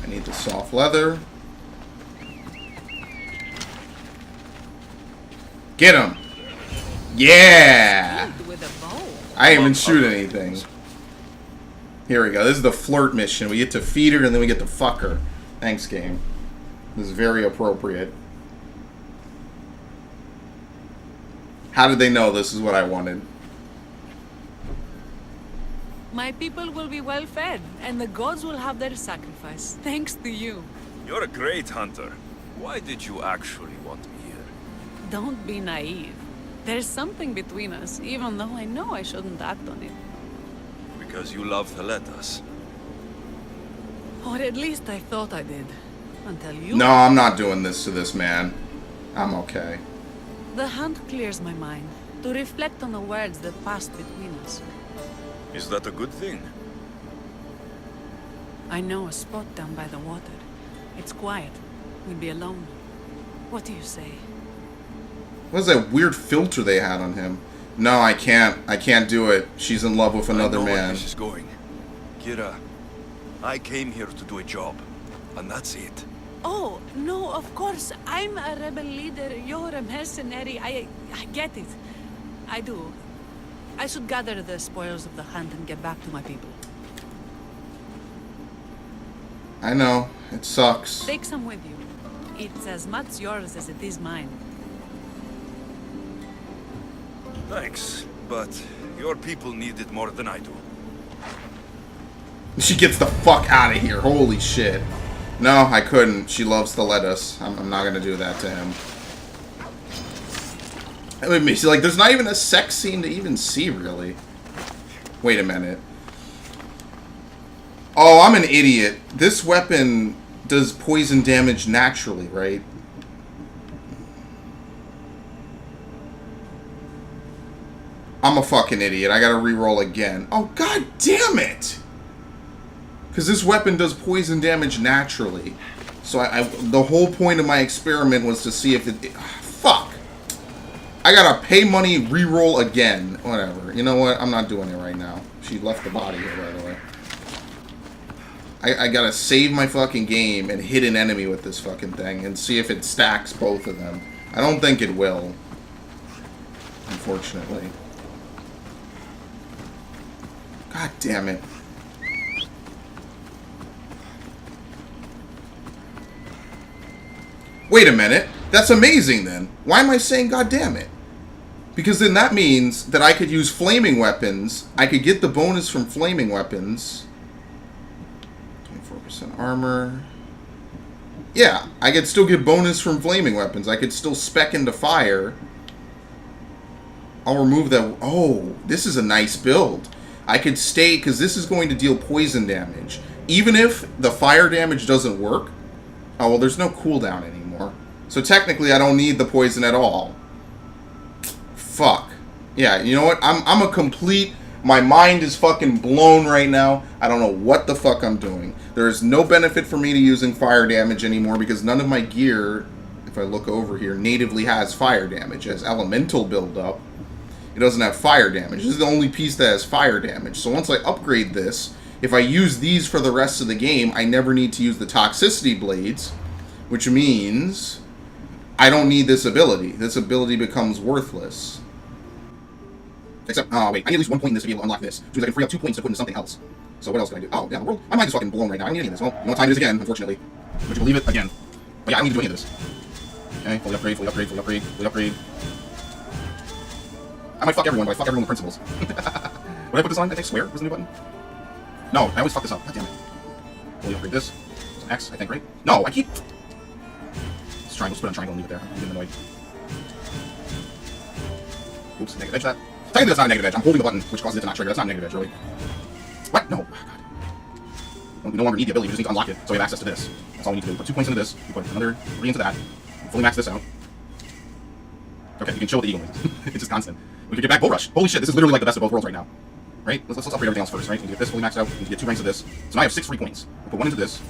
Speaker 1: I need the soft leather. Get him! Yeah!
Speaker 6: Skilled with a bow.
Speaker 1: I didn't even shoot anything. Here we go. This is the Flirt Mission. We get to feed her and then we get to fuck her. Thanks, game. This is very appropriate. How did they know this is what I wanted?
Speaker 6: My people will be well fed, and the gods will have their sacrifice, thanks to you.
Speaker 2: You're a great hunter. Why did you actually want me here?
Speaker 6: Don't be naive. There's something between us, even though I know I shouldn't act on it.
Speaker 2: Because you love to let us.
Speaker 6: Or at least I thought I did. Until you...
Speaker 1: No, I'm not doing this to this man. I'm okay.
Speaker 6: The hunt clears my mind, to reflect on the words that passed between us.
Speaker 2: Is that a good thing?
Speaker 6: I know a spot down by the water. It's quiet. We'll be alone. What do you say?
Speaker 1: What is that weird filter they had on him? No, I can't. I can't do it. She's in love with another
Speaker 2: I know
Speaker 1: man.
Speaker 2: where this is going. Kira, I came here to do a job. And that's it.
Speaker 6: Oh, no, of course. I'm a rebel leader. You're a mercenary. I get it. I do. I should gather the spoils of the hunt and get back to my people.
Speaker 1: I know. It sucks.
Speaker 6: Take some with you. It's as much yours as it is mine.
Speaker 2: Thanks, but your people need it more than I do.
Speaker 1: She gets the fuck out of here. Holy shit. No, I couldn't. She loves the lettuce. I'm not gonna do that to him. I mean, see, like, there's not even a sex scene to even see, really. Wait a minute. Oh, I'm an idiot. This weapon does poison damage naturally, right? I'm a fucking idiot. I gotta re-roll again. Oh, god damn it! Because this weapon does poison damage naturally. So the whole point of my experiment was to see if it... fuck! I gotta pay money, re-roll again. Whatever. You know what? I'm not doing it right now. She left the body here, by the way. I gotta save my fucking game and hit an enemy with this fucking thing and see if it stacks both of them. I don't think it will. Unfortunately. God damn it. Wait a minute. That's amazing then. Why am I saying god damn it? Because then that means that I could use flaming weapons. I could get the bonus from flaming weapons. % armor. Yeah, I could still get bonus from flaming weapons. I could still spec into fire. I'll remove that. Oh, this is a nice build. I could stay, because this is going to deal poison damage. Even if the fire damage doesn't work. Oh, well, there's no cooldown anymore. So technically, I don't need the poison at all. Fuck. Yeah, you know what? I'm a complete... My mind is fucking blown right now. I don't know what the fuck I'm doing. There is no benefit for me to using fire damage anymore because none of my gear, if I look over here, natively has fire damage. It has elemental buildup. It doesn't have fire damage. This is the only piece that has fire damage. So once I upgrade this, if I use these for the rest of the game, I never need to use the toxicity blades, which means I don't need this ability. This ability becomes worthless. Except, oh wait, I need at least 1 point in this to be able to unlock this. Which means I can free up 2 points to put into something else. So what else can I do? Oh, yeah, the world. My mind is fucking blown right now. I don't need any of this. Well, you know what time it is again, unfortunately. Would you believe it? Again. But yeah, I don't need to do any of this. Okay, fully upgrade, fully upgrade, fully upgrade, fully upgrade. I might fuck everyone, but I fuck everyone with principles. Would I put this on? I think square was the new button. No, I always fuck this up. God damn it. Fully upgrade this. It's an X, I think, right? No, I keep... It's triangle. Just put it on triangle and leave it there. I'm getting annoyed. Oops, negative edge that. Technically, that's not a negative edge. I'm holding the button, which causes it to not trigger. That's not a negative edge, really. What? No. Oh, God. We no longer need the ability. We just need to unlock it, so we have access to this. That's all we need to do. Put 2 points into this. We put another 3 into that. Fully max this out. Okay, you can chill with the eagle noises. It's just constant. We can get back Bull Rush. Holy shit, this is literally like the best of both worlds right now. Right? Let's upgrade everything else first, right? We can get this fully maxed out. We can get 2 ranks of this. So now I have 6 free points. We'll put 1 into this.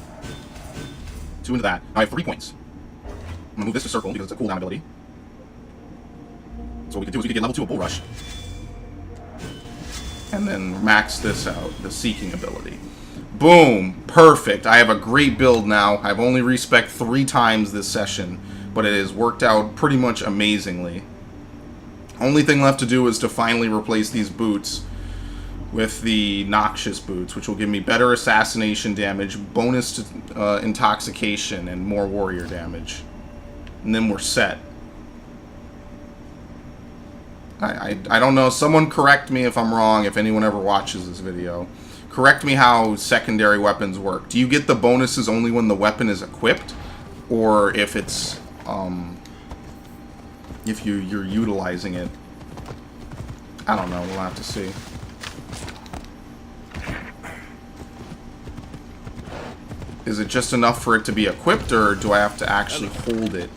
Speaker 1: 2 into that. Now I have 3 points. I'm gonna move this to circle because it's a cooldown ability. So what we can do is we can get level 2 of Bull Rush. And then max this out, the Seeking ability. Boom! Perfect. I have a great build now. I've only respec 3 times this session, but it has worked out pretty much amazingly. Only thing left to do is to finally replace these boots with the Noxious boots, which will give me better assassination damage, bonus to intoxication, and more warrior damage. And then we're set. I don't know. Someone correct me if I'm wrong, if anyone ever watches this video. Correct me how secondary weapons work. Do you get the bonuses only when the weapon is equipped? Or if it's, if you're utilizing it? I don't know. We'll have to see. Is it just enough for it to be equipped, or do I have to actually hold it?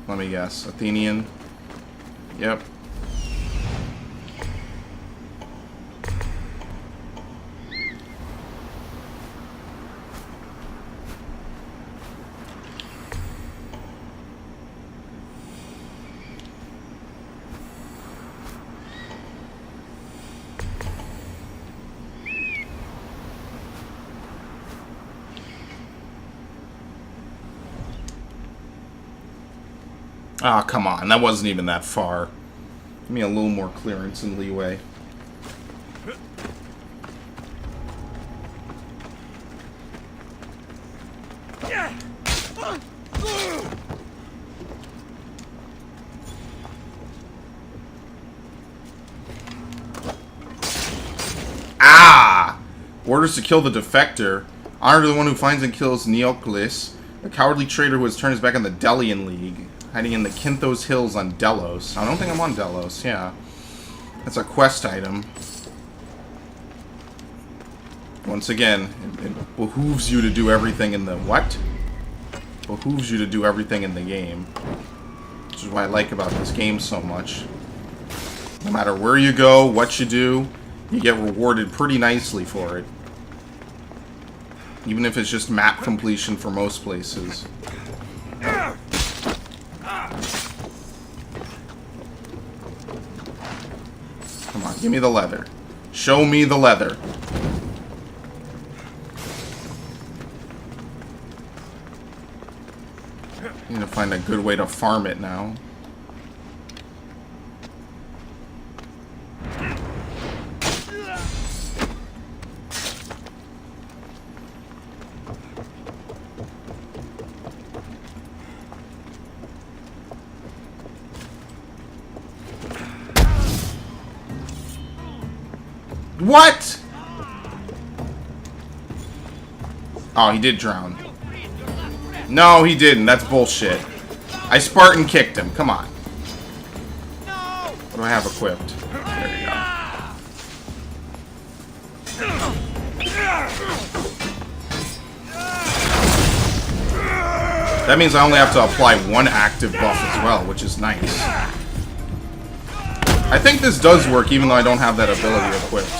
Speaker 1: Let me guess. Athenian. Yep. Ah, oh, come on. That wasn't even that far. Give me a little more clearance and leeway. Ah! Orders to kill the defector. Honor to the one who finds and kills Neoclis, a cowardly traitor who has turned his back on the Delian League. Hiding in the Kinthos Hills on Delos. I don't think I'm on Delos, yeah. That's a quest item. Once again, it behooves you to do everything in the... What? Behooves you to do everything in the game. Which is what I like about this game so much. No matter where you go, what you do, you get rewarded pretty nicely for it. Even if it's just map completion for most places. Come on, give me the leather. Show me the leather. I need to find a good way to farm it now. What? Oh, he did drown. No, he didn't. That's bullshit. I Spartan kicked him. Come on. What do I have equipped? There you go. That means I only have to apply one active buff as well, which is nice. I think this does work even though I don't have that ability equipped.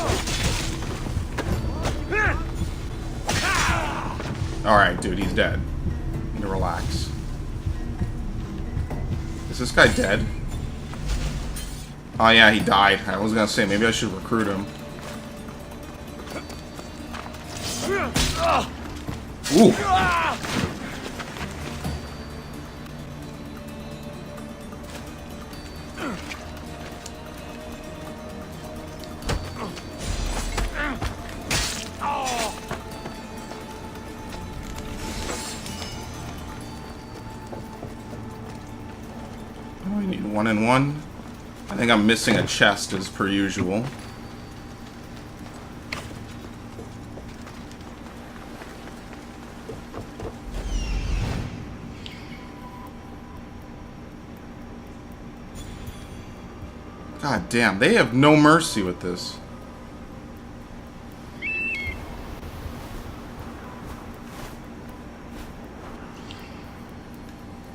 Speaker 1: Alright, dude, he's dead. Need to relax. Is this guy dead? Oh yeah, he died. I was gonna say, maybe I should recruit him. Ooh! I need 1 and 1. I think I'm missing a chest as per usual. God damn, they have no mercy with this.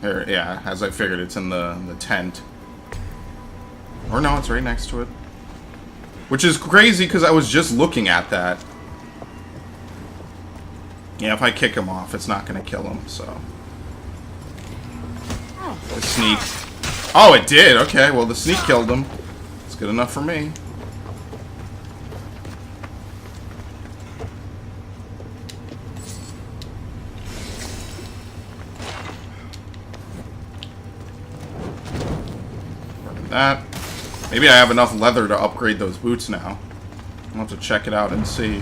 Speaker 1: Here, yeah, as I figured, it's in the tent. Or no, it's right next to it. Which is crazy because I was just looking at that. Yeah, if I kick him off, it's not going to kill him, so. The sneak. Oh, it did! Okay, well, the sneak killed him. It's good enough for me. That. Maybe I have enough leather to upgrade those boots now. I'll have to check it out and see.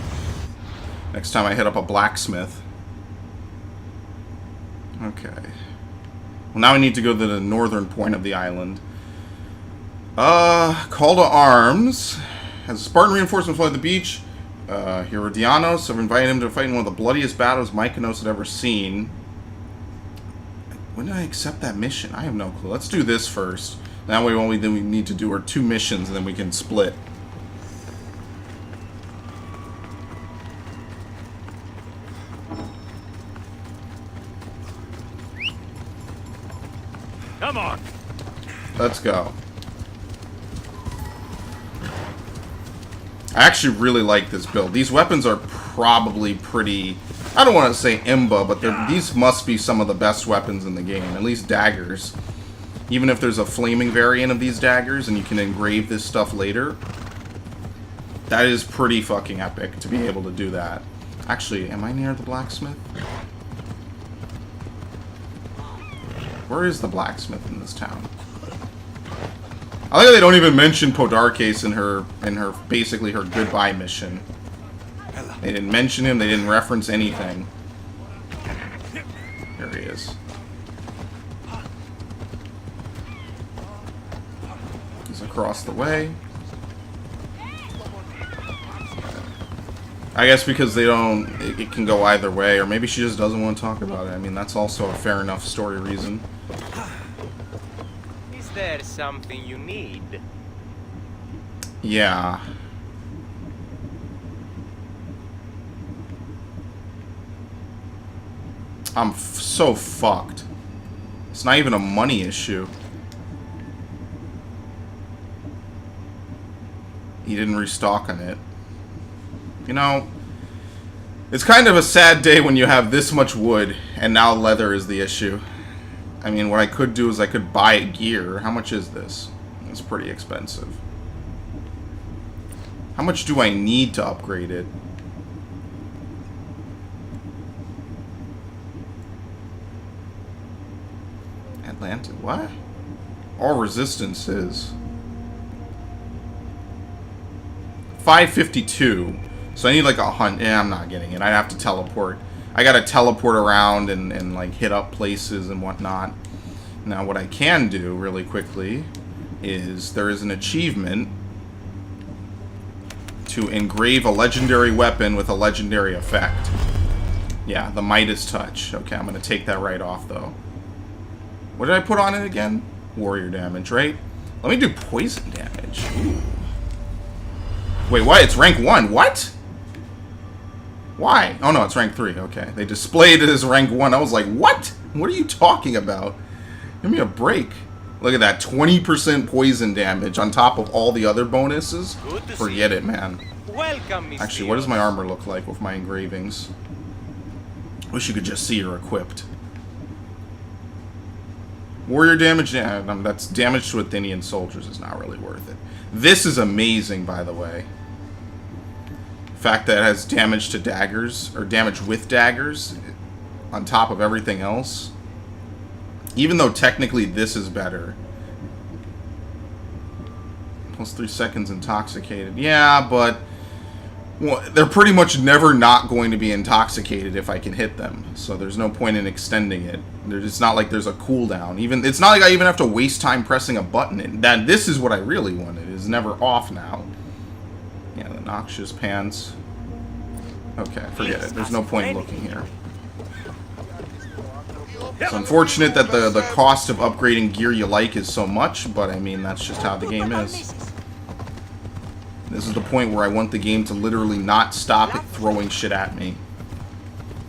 Speaker 1: Next time I hit up a blacksmith. Okay. Well, now I need to go to the northern point of the island. Call to arms. Has a Spartan reinforcement flood the beach. Herodianos have invited him to fight in one of the bloodiest battles Mykonos had ever seen. When did I accept that mission? I have no clue. Let's do this first. That way, all we need to do are 2 missions, and then we can split.
Speaker 2: Come on.
Speaker 1: Let's go. I actually really like this build. These weapons are probably pretty... I don't want to say imba, but these must be some of the best weapons in the game. At least daggers. Even if there's a flaming variant of these daggers and you can engrave this stuff later. That is pretty fucking epic to be able to do that. Actually, am I near the blacksmith? Where is the blacksmith in this town? I like how they don't even mention Podarkes in her basically her goodbye mission. They didn't mention him, they didn't reference anything. There he is. He's across the way. I guess because they don't, it can go either way, or maybe she just doesn't want to talk about it. I mean, that's also a fair enough story reason.
Speaker 8: Is there something you need?
Speaker 1: Yeah. I'm so fucked. It's not even a money issue. He didn't restock on it. You know, it's kind of a sad day when you have this much wood and now leather is the issue. I mean, what I could do is I could buy gear. How much is this? It's pretty expensive. How much do I need to upgrade it? Atlantic, what? All resistance is 552. So I need like 100. Yeah, I'm not getting it. I'd have to teleport. I gotta teleport around and like hit up places and whatnot. Now what I can do really quickly is there is an achievement to engrave a legendary weapon with a legendary effect. Yeah, the Midas touch. Okay, I'm going to take that right off, though. What did I put on it again? Warrior damage, right? Let me do poison damage. Ooh. Wait, what? It's rank 1. What? Why? Oh, no, it's rank 3. Okay. They displayed it as rank 1. I was like, what? What are you talking about? Give me a break. Look at that. 20% poison damage on top of all the other bonuses. Forget it, man.
Speaker 8: Welcome,
Speaker 1: Actually, what does my armor look like with my engravings? Wish you could just see her equipped. Warrior damage, yeah, that's damage to Athenian soldiers is not really worth it. This is amazing, by the way. The fact that it has damage to daggers, or damage with daggers, on top of everything else. Even though technically this is better. Plus 3 seconds intoxicated. Yeah, but well, they're pretty much never not going to be intoxicated if I can hit them. So there's no point in extending it. It's not like there's a cooldown. It's not like I even have to waste time pressing a button. This is what I really wanted. It's never off now. Yeah, the noxious pants. Okay, forget it. There's no point in looking here. It's unfortunate that the cost of upgrading gear you like is so much, but I mean, that's just how the game is. This is the point where I want the game to literally not stop it throwing shit at me.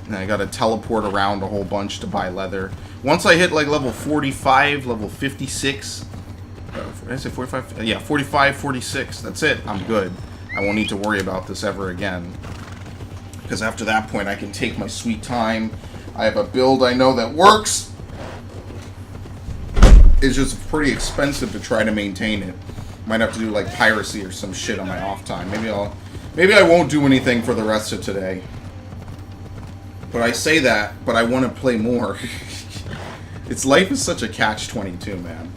Speaker 1: And I gotta teleport around a whole bunch to buy leather. Once I hit like level 45, level 56, did I say 45? Yeah, 45, 46, that's it. I'm good. I won't need to worry about this ever again. Because after that point, I can take my sweet time. I have a build I know that works. It's just pretty expensive to try to maintain it. Might have to do like piracy or some shit on my off time. Maybe I won't do anything for the rest of today. But I say that, but I want to play more. Life is such a catch-22, man.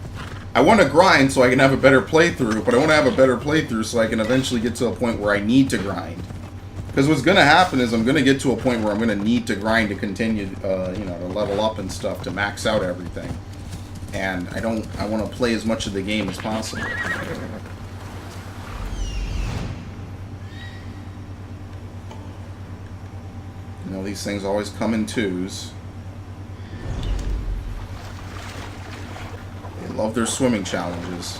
Speaker 1: I want to grind so I can have a better playthrough, but I want to have a better playthrough so I can eventually get to a point where I need to grind. Because what's going to happen is I'm going to get to a point where I'm going to need to grind to continue, to level up and stuff, to max out everything. And I want to play as much of the game as possible. You know, these things always come in twos. They love their swimming challenges.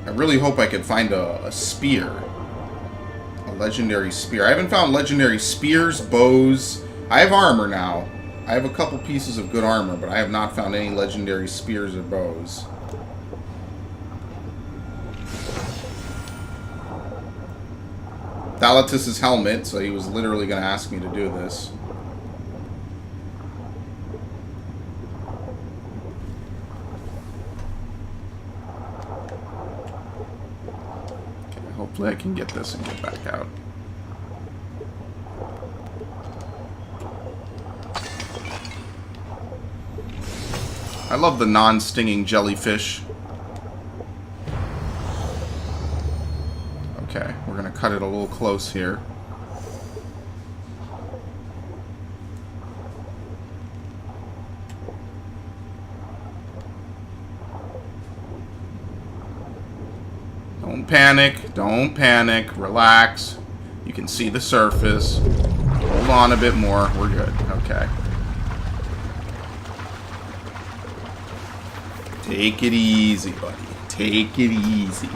Speaker 1: I really hope I could find a spear. A legendary spear. I haven't found legendary spears, bows. I have armor now. I have a couple pieces of good armor, but I have not found any legendary spears or bows. Thalatus's helmet, so he was literally going to ask me to do this. Okay, hopefully I can get this and get back out. I love the non-stinging jellyfish. Okay, we're gonna cut it a little close here. Don't panic, relax. You can see the surface. Hold on a bit more, we're good, okay. Take it easy, buddy. Take it easy.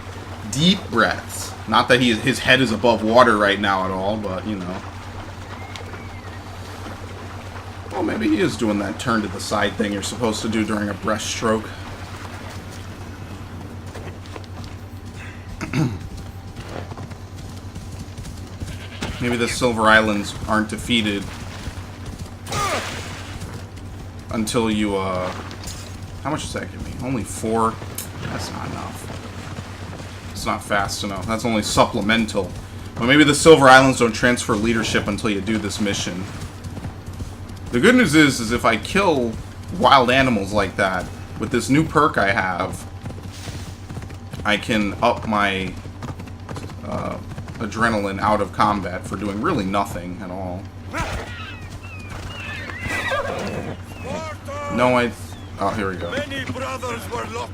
Speaker 1: Deep breaths. Not that his head is above water right now at all, but, you know. Well, maybe he is doing that turn to the side thing you're supposed to do during a breaststroke. Maybe the Silver Islands aren't defeated until you, how much does that give me? Only 4? That's not enough. It's not fast enough. That's only supplemental. But maybe the Silver Islands don't transfer leadership until you do this mission. The good news is if I kill wild animals like that, with this new perk I have, I can up my adrenaline out of combat for doing really nothing at all. No, oh, here we go.
Speaker 4: Many brothers were lost.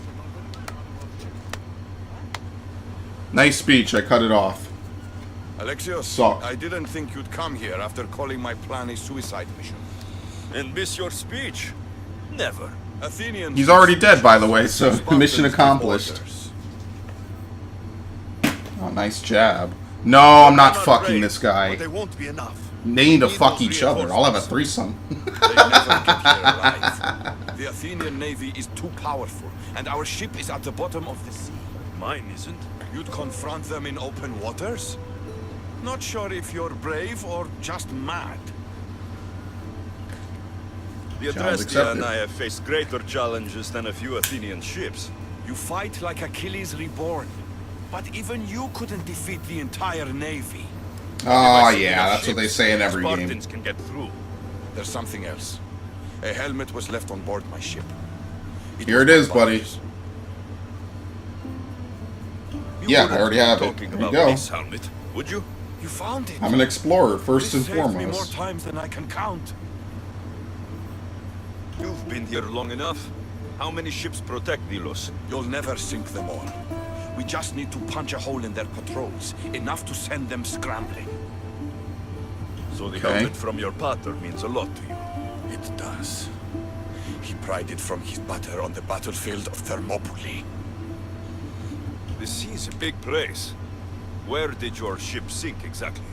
Speaker 1: Nice speech. I cut it off.
Speaker 4: Alexios,
Speaker 1: Suck.
Speaker 4: I didn't think you'd come here after calling my plan a suicide mission.
Speaker 2: And miss your speech? Never.
Speaker 4: Athenians...
Speaker 1: He's already dead, by the way, so
Speaker 4: Spartans
Speaker 1: mission
Speaker 4: give
Speaker 1: accomplished.
Speaker 4: orders.
Speaker 1: Oh, nice jab. No, I'm not
Speaker 2: They're
Speaker 1: fucking
Speaker 2: brave,
Speaker 1: this guy.
Speaker 2: But they won't be enough.
Speaker 1: They need to
Speaker 2: Need
Speaker 1: fuck
Speaker 2: those
Speaker 1: each other. I'll have a threesome.
Speaker 4: They never get here alive. The Athenian navy is too powerful, and our ship is at the bottom of the sea.
Speaker 2: Mine isn't.
Speaker 4: You'd confront them in open waters? Not sure if you're brave or just mad.
Speaker 2: The
Speaker 1: Challenge
Speaker 2: Adrestia
Speaker 1: accepted.
Speaker 2: and I have faced greater challenges than a few Athenian ships.
Speaker 4: You fight like Achilles reborn. But even you couldn't defeat the entire navy.
Speaker 1: Oh,
Speaker 2: If I see
Speaker 1: yeah,
Speaker 2: enough
Speaker 1: that's what they
Speaker 2: ships,
Speaker 1: say in every
Speaker 2: Spartans
Speaker 1: game.
Speaker 2: can get through.
Speaker 4: There's something else. A helmet was left on board my ship.
Speaker 1: Here
Speaker 4: was
Speaker 1: it is,
Speaker 4: my
Speaker 1: buddy.
Speaker 4: father's.
Speaker 2: You
Speaker 1: Yeah, I
Speaker 2: wouldn't
Speaker 1: already
Speaker 2: be
Speaker 1: have it.
Speaker 2: talking
Speaker 1: There you
Speaker 2: about
Speaker 1: go.
Speaker 2: this helmet, would you?
Speaker 4: You found it.
Speaker 1: I'm an explorer, first
Speaker 4: This
Speaker 1: and
Speaker 4: saved me more
Speaker 1: foremost.
Speaker 4: times than I can count.
Speaker 2: You've been here long enough. How many ships protect Delos?
Speaker 4: You'll never sink them all. We just need to punch a hole in their patrols, enough to send them scrambling.
Speaker 2: So the
Speaker 1: Okay.
Speaker 2: helmet from your pater means a lot to you.
Speaker 4: It does. He pried it from his butter on the battlefield of Thermopylae.
Speaker 2: The sea's a big place. Where did your ship sink exactly?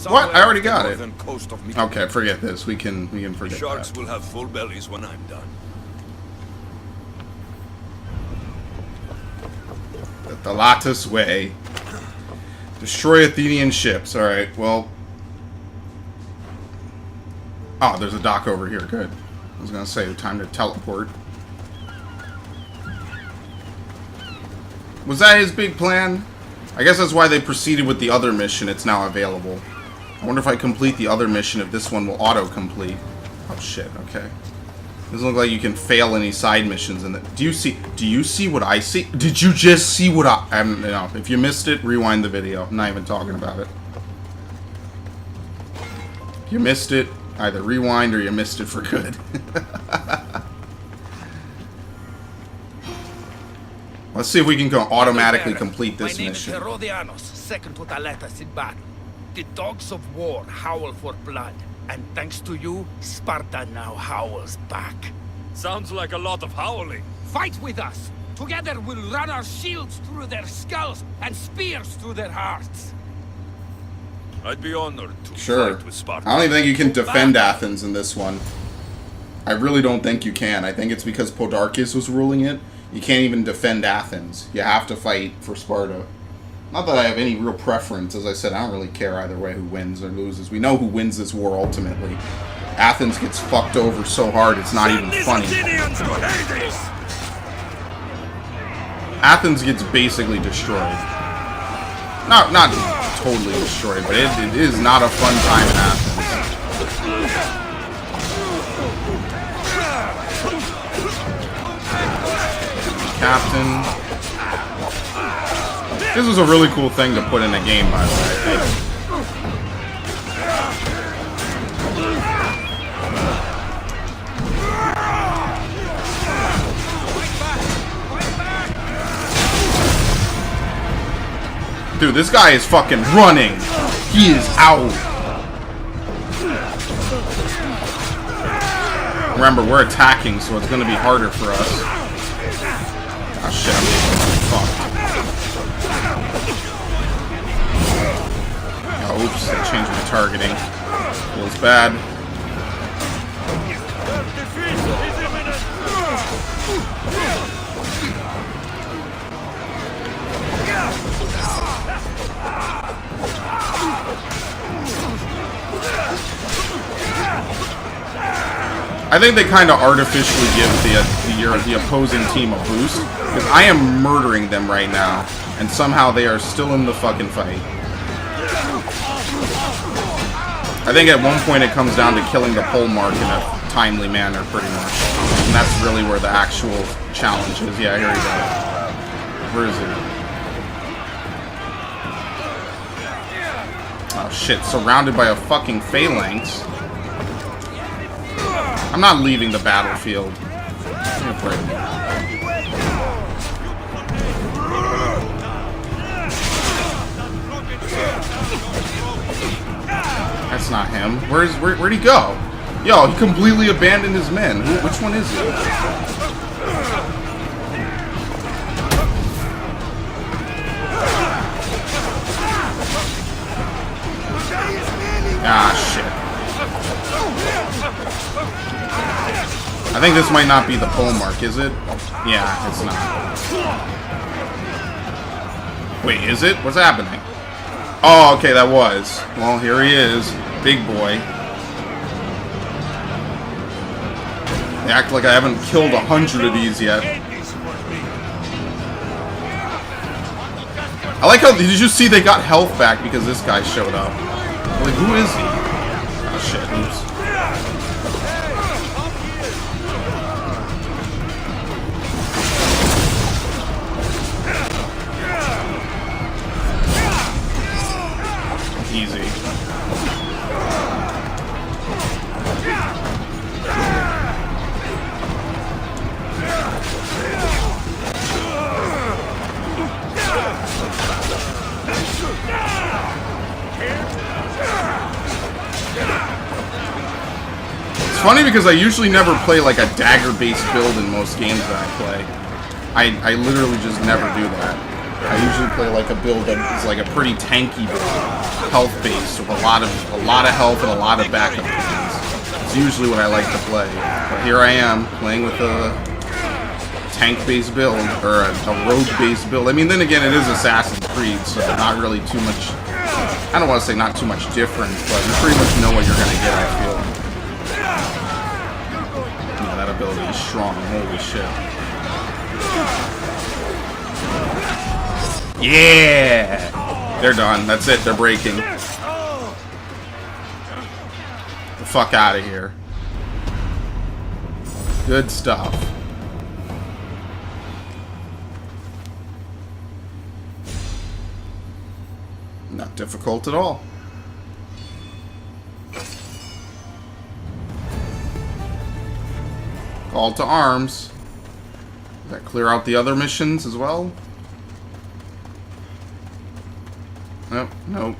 Speaker 1: What? I already
Speaker 4: Somewhere
Speaker 1: got
Speaker 4: off the
Speaker 1: it.
Speaker 4: northern coast of Mykonos.
Speaker 1: Okay, forget this. We can
Speaker 2: The
Speaker 1: forget
Speaker 2: sharks
Speaker 1: that.
Speaker 2: will have full bellies when I'm done.
Speaker 1: The Latus way. Destroy Athenian ships. Alright, well. Oh, there's a dock over here. Good. I was gonna say, time to teleport. Was that his big plan? I guess that's why they proceeded with the other mission. It's now available. I wonder if I complete the other mission, if this one will auto-complete. Oh shit, okay. Doesn't look like you can fail any side missions in the... Do you see what I see? Did you just see what I... no, if you missed it, rewind the video. I'm not even talking about it. If you missed it, either rewind or you missed it for good. Let's see if we can go automatically complete this mission.
Speaker 9: My name is Herodianos, second to Thaletas in battle. The dogs of war howl for blood, and thanks to you, Sparta now howls back.
Speaker 2: Sounds like a lot of howling.
Speaker 9: Fight with us! Together we'll run our shields through their skulls and spears through their hearts.
Speaker 2: I'd be honored to
Speaker 1: Sure.
Speaker 2: fight with Sparta.
Speaker 1: I don't even think you can defend Athens in this one. I really don't think you can. I think it's because Podarchus was ruling it. You can't even defend Athens. You have to fight for Sparta. Not that I have any real preference. As I said, I don't really care either way who wins or loses. We know who wins this war ultimately. Athens gets fucked over so hard it's not even funny. Athens gets basically destroyed. Not totally destroyed, but it is not a fun time in Athens. Captain. This was a really cool thing to put in a game, by the way, I think. Dude, this guy is fucking running. He is out. Remember, we're attacking, so it's gonna be harder for us. Oh shit, I'm fucked. Oh, oops, I changed my targeting. Feels bad. I think they kind of artificially give the opposing team a boost, because I am murdering them right now, and somehow they are still in the fucking fight. I think at one point it comes down to killing the pole mark in a timely manner, pretty much. And that's really where the actual challenge is. Yeah, here we go. Where is it? Oh shit, surrounded by a fucking phalanx. I'm not leaving the battlefield. Give me a break. That's not him. Where'd he go? Yo, he completely abandoned his men. Which one is it? Ah, shit. I think this might not be the pole mark, is it? Yeah, it's not. Wait, is it? What's happening? Oh, okay, that was. Well, here he is. Big boy. They act like I haven't killed 100 of these yet. I like how, did you see they got health back because this guy showed up? Like, who is he? Oh shit, oops. Easy. It's funny because I usually never play like a dagger-based build in most games that I play. I literally just never do that. I usually play like a build that is like a pretty tanky build, health-based, with a lot of health and a lot of backup plans. It's usually what I like to play. But here I am playing with a tank-based build or a rogue-based build. I mean, then again, it is Assassin's Creed, so not really too much. I don't want to say not too much difference, but you pretty much know what you're gonna get. I feel. Yeah, that ability is strong. Holy shit. Yeah! They're done. That's it. They're breaking. Get the fuck out of here. Good stuff. Not difficult at all. Call to arms. Does that clear out the other missions as well? Nope, nope.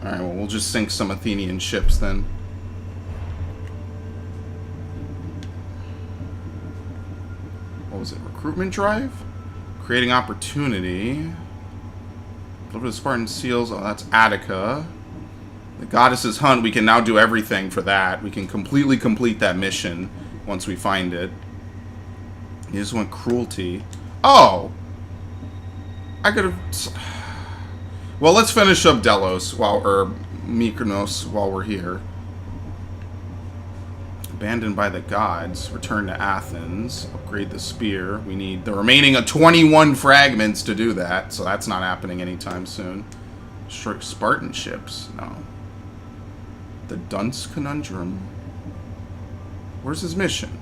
Speaker 1: Alright, well, we'll just sink some Athenian ships then. What was it? Recruitment drive? Creating opportunity. Deliver the Spartan seals. Oh, that's Attica. The Goddess's Hunt. We can now do everything for that. We can completely complete that mission once we find it. You just want cruelty. Oh! I could have... Well, let's finish up Delos, or Mykonos, while we're here. Abandoned by the gods. Return to Athens. Upgrade the spear. We need the remaining 21 fragments to do that, so that's not happening anytime soon. Destroy Spartan ships. No. The Dunce Conundrum. Where's his mission?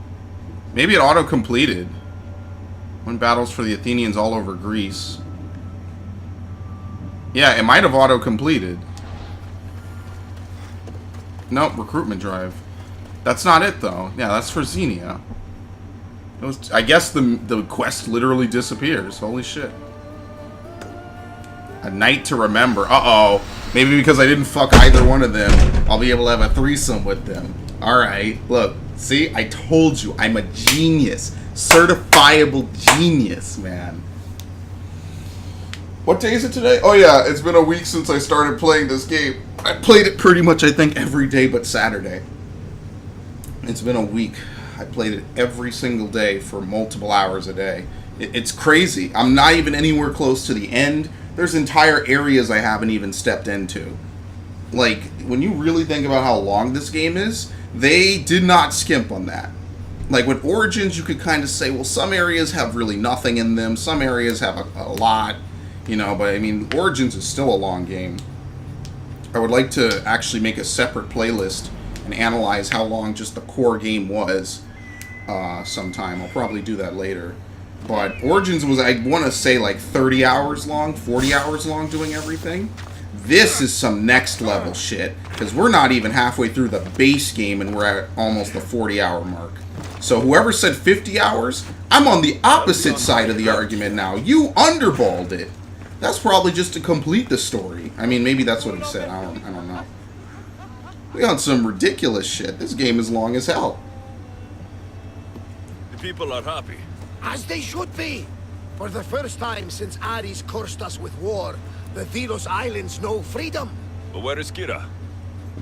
Speaker 1: Maybe it auto-completed. Won battles for the Athenians all over Greece. Yeah, it might have auto-completed. Nope, recruitment drive. That's not it, though. Yeah, that's for Xenia. I guess the quest literally disappears. Holy shit. A night to remember. Uh-oh. Maybe because I didn't fuck either one of them, I'll be able to have a threesome with them. Alright, look. See? I told you. I'm a genius. Certifiable genius, man. What day is it today? Oh yeah, it's been a week since I started playing this game. I played it pretty much, I think, every day but Saturday. It's been a week. I played it every single day for multiple hours a day. It's crazy. I'm not even anywhere close to the end. There's entire areas I haven't even stepped into. Like, when you really think about how long this game is, they did not skimp on that. Like, with Origins, you could kind of say, well, some areas have really nothing in them. Some areas have a lot. You know, but I mean, Origins is still a long game. I would like to actually make a separate playlist and analyze how long just the core game was sometime. I'll probably do that later. But Origins was, I want to say, like 30 hours long, 40 hours long doing everything. This is some next level shit, because we're not even halfway through the base game and we're at almost the 40-hour mark. So whoever said 50 hours, I'm on the opposite side of the argument now. You underballed it. That's probably just to complete the story. I mean, maybe that's what he said. I don't know. We on some ridiculous shit. This game is long as hell.
Speaker 2: The people are happy.
Speaker 3: As they should be. For the first time since Ares cursed us with war, the Delos Islands know freedom.
Speaker 2: But where is Kira?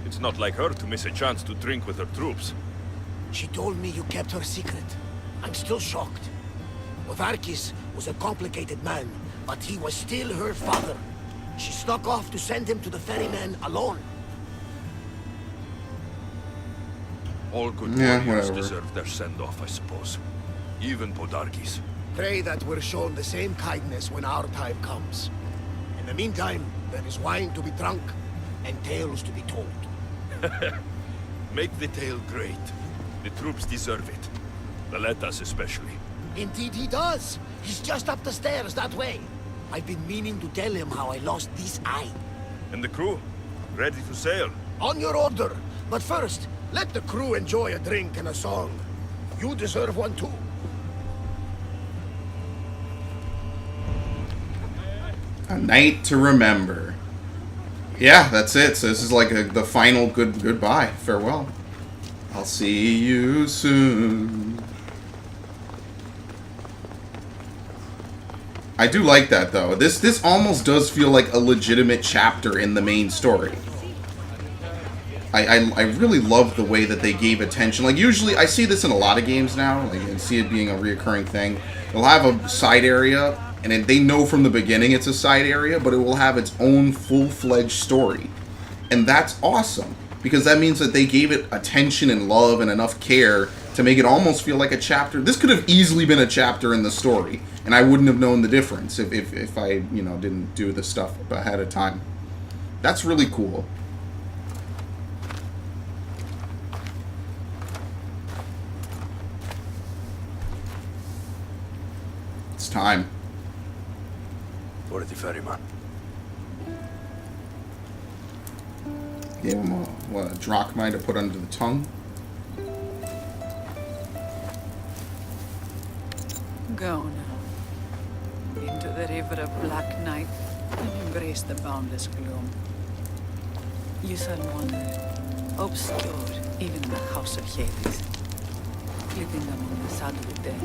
Speaker 2: It's not like her to miss a chance to drink with her troops.
Speaker 3: She told me you kept her secret. I'm still shocked. Podarkis was a complicated man, but he was still her father. She snuck off to send him to the ferryman alone.
Speaker 2: All good
Speaker 1: Yeah,
Speaker 2: warriors
Speaker 1: whatever.
Speaker 2: deserve their send-off, I suppose. Even Podarkis.
Speaker 3: Pray that we're shown the same kindness when our time comes. In the meantime, there is wine to be drunk and tales to be told.
Speaker 2: Make the tale great. The troops deserve it. Valetas especially.
Speaker 3: Indeed he does. He's just up the stairs that way. I've been meaning to tell him how I lost this eye.
Speaker 2: And the crew? Ready to sail?
Speaker 3: On your order. But first, let the crew enjoy a drink and a song. You deserve one too.
Speaker 1: A night to remember. Yeah, that's it. So this is like the final goodbye. Farewell. I'll see you soon. I do like that though. This almost does feel like a legitimate chapter in the main story. I really love the way that they gave attention. Like usually I see this in a lot of games now. Like I see it being a reoccurring thing. They'll have a side area, and they know from the beginning it's a side area, but it will have its own full-fledged story. And that's awesome, because that means that they gave it attention and love and enough care to make it almost feel like a chapter. This could have easily been a chapter in the story, and I wouldn't have known the difference if I, you know, didn't do the stuff ahead of time. That's really cool. It's time.
Speaker 2: For the ferryman.
Speaker 1: Gave him a drachma to put under the tongue.
Speaker 6: Go now. Into the river of black night and embrace the boundless gloom. You shall wander, obscure even in the house of Hades, flipping among the sad of the dead.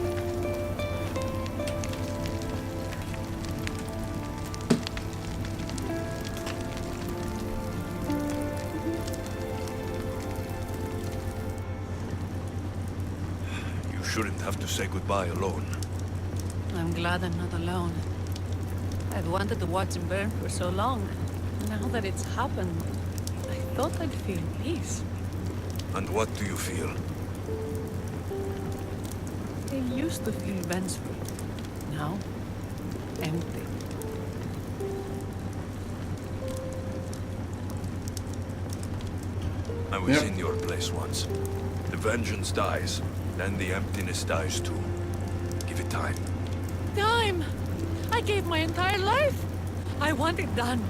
Speaker 2: Shouldn't have to say goodbye alone.
Speaker 6: I'm glad I'm not alone. I've wanted to watch him burn for so long. Now that it's happened, I thought I'd feel peace.
Speaker 2: And what do you feel?
Speaker 6: I used to feel vengeful. Now, empty.
Speaker 2: I was in your place once. The vengeance dies, then the emptiness dies too. Give it time.
Speaker 6: Time! I gave my entire life! I want it done.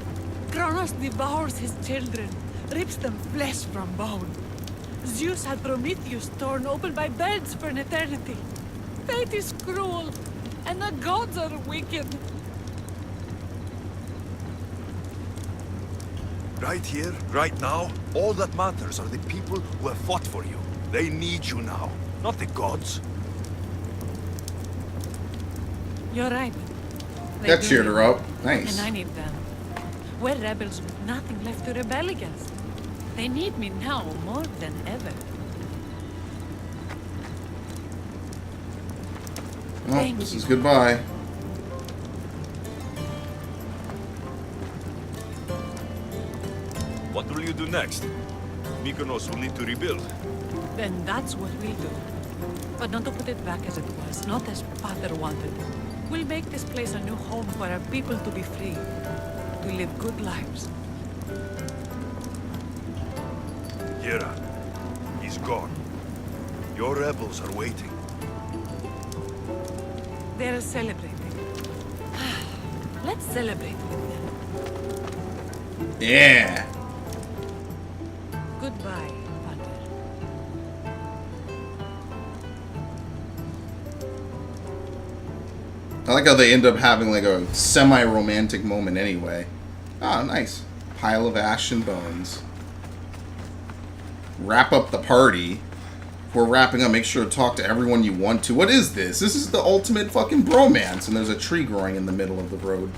Speaker 6: Kronos devours his children, rips them flesh from bone. Zeus had Prometheus torn open by birds for an eternity. Fate is cruel, and the gods are wicked.
Speaker 2: Right here, right now, all that matters are the people who have fought for you. They need you now, not the gods.
Speaker 6: You're right. They
Speaker 1: That
Speaker 6: do
Speaker 1: cheered
Speaker 6: need
Speaker 1: her
Speaker 6: me,
Speaker 1: up. Nice.
Speaker 6: And I need them. We're rebels with nothing left to rebel against. They need me now more than ever.
Speaker 1: Well,
Speaker 6: Thank
Speaker 1: this
Speaker 6: you.
Speaker 1: is goodbye.
Speaker 2: What will you do next? Mykonos will need to rebuild.
Speaker 6: Then that's what we'll do. But not to put it back as it was, not as Father wanted. We'll make this place a new home for our people to be free, to live good lives.
Speaker 2: Hera, he's gone. Your rebels are waiting.
Speaker 6: They're celebrating. Let's celebrate with them.
Speaker 1: Yeah.
Speaker 6: Goodbye, Father.
Speaker 1: I like how they end up having like a semi-romantic moment anyway. Ah, nice. Pile of ash and bones. Wrap up the party. Before wrapping up, make sure to talk to everyone you want to. What is this? This is the ultimate fucking bromance, and there's a tree growing in the middle of the road.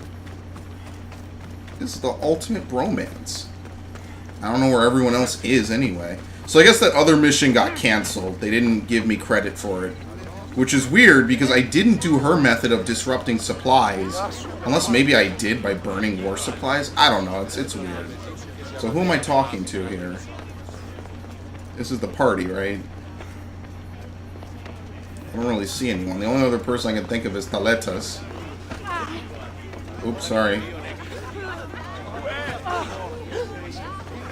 Speaker 1: This is the ultimate bromance. I don't know where everyone else is anyway. So I guess that other mission got canceled. They didn't give me credit for it. Which is weird, because I didn't do her method of disrupting supplies. Unless maybe I did by burning war supplies. I don't know. It's weird. So who am I talking to here? This is the party, right? I don't really see anyone. The only other person I can think of is Taletas. Oops, sorry.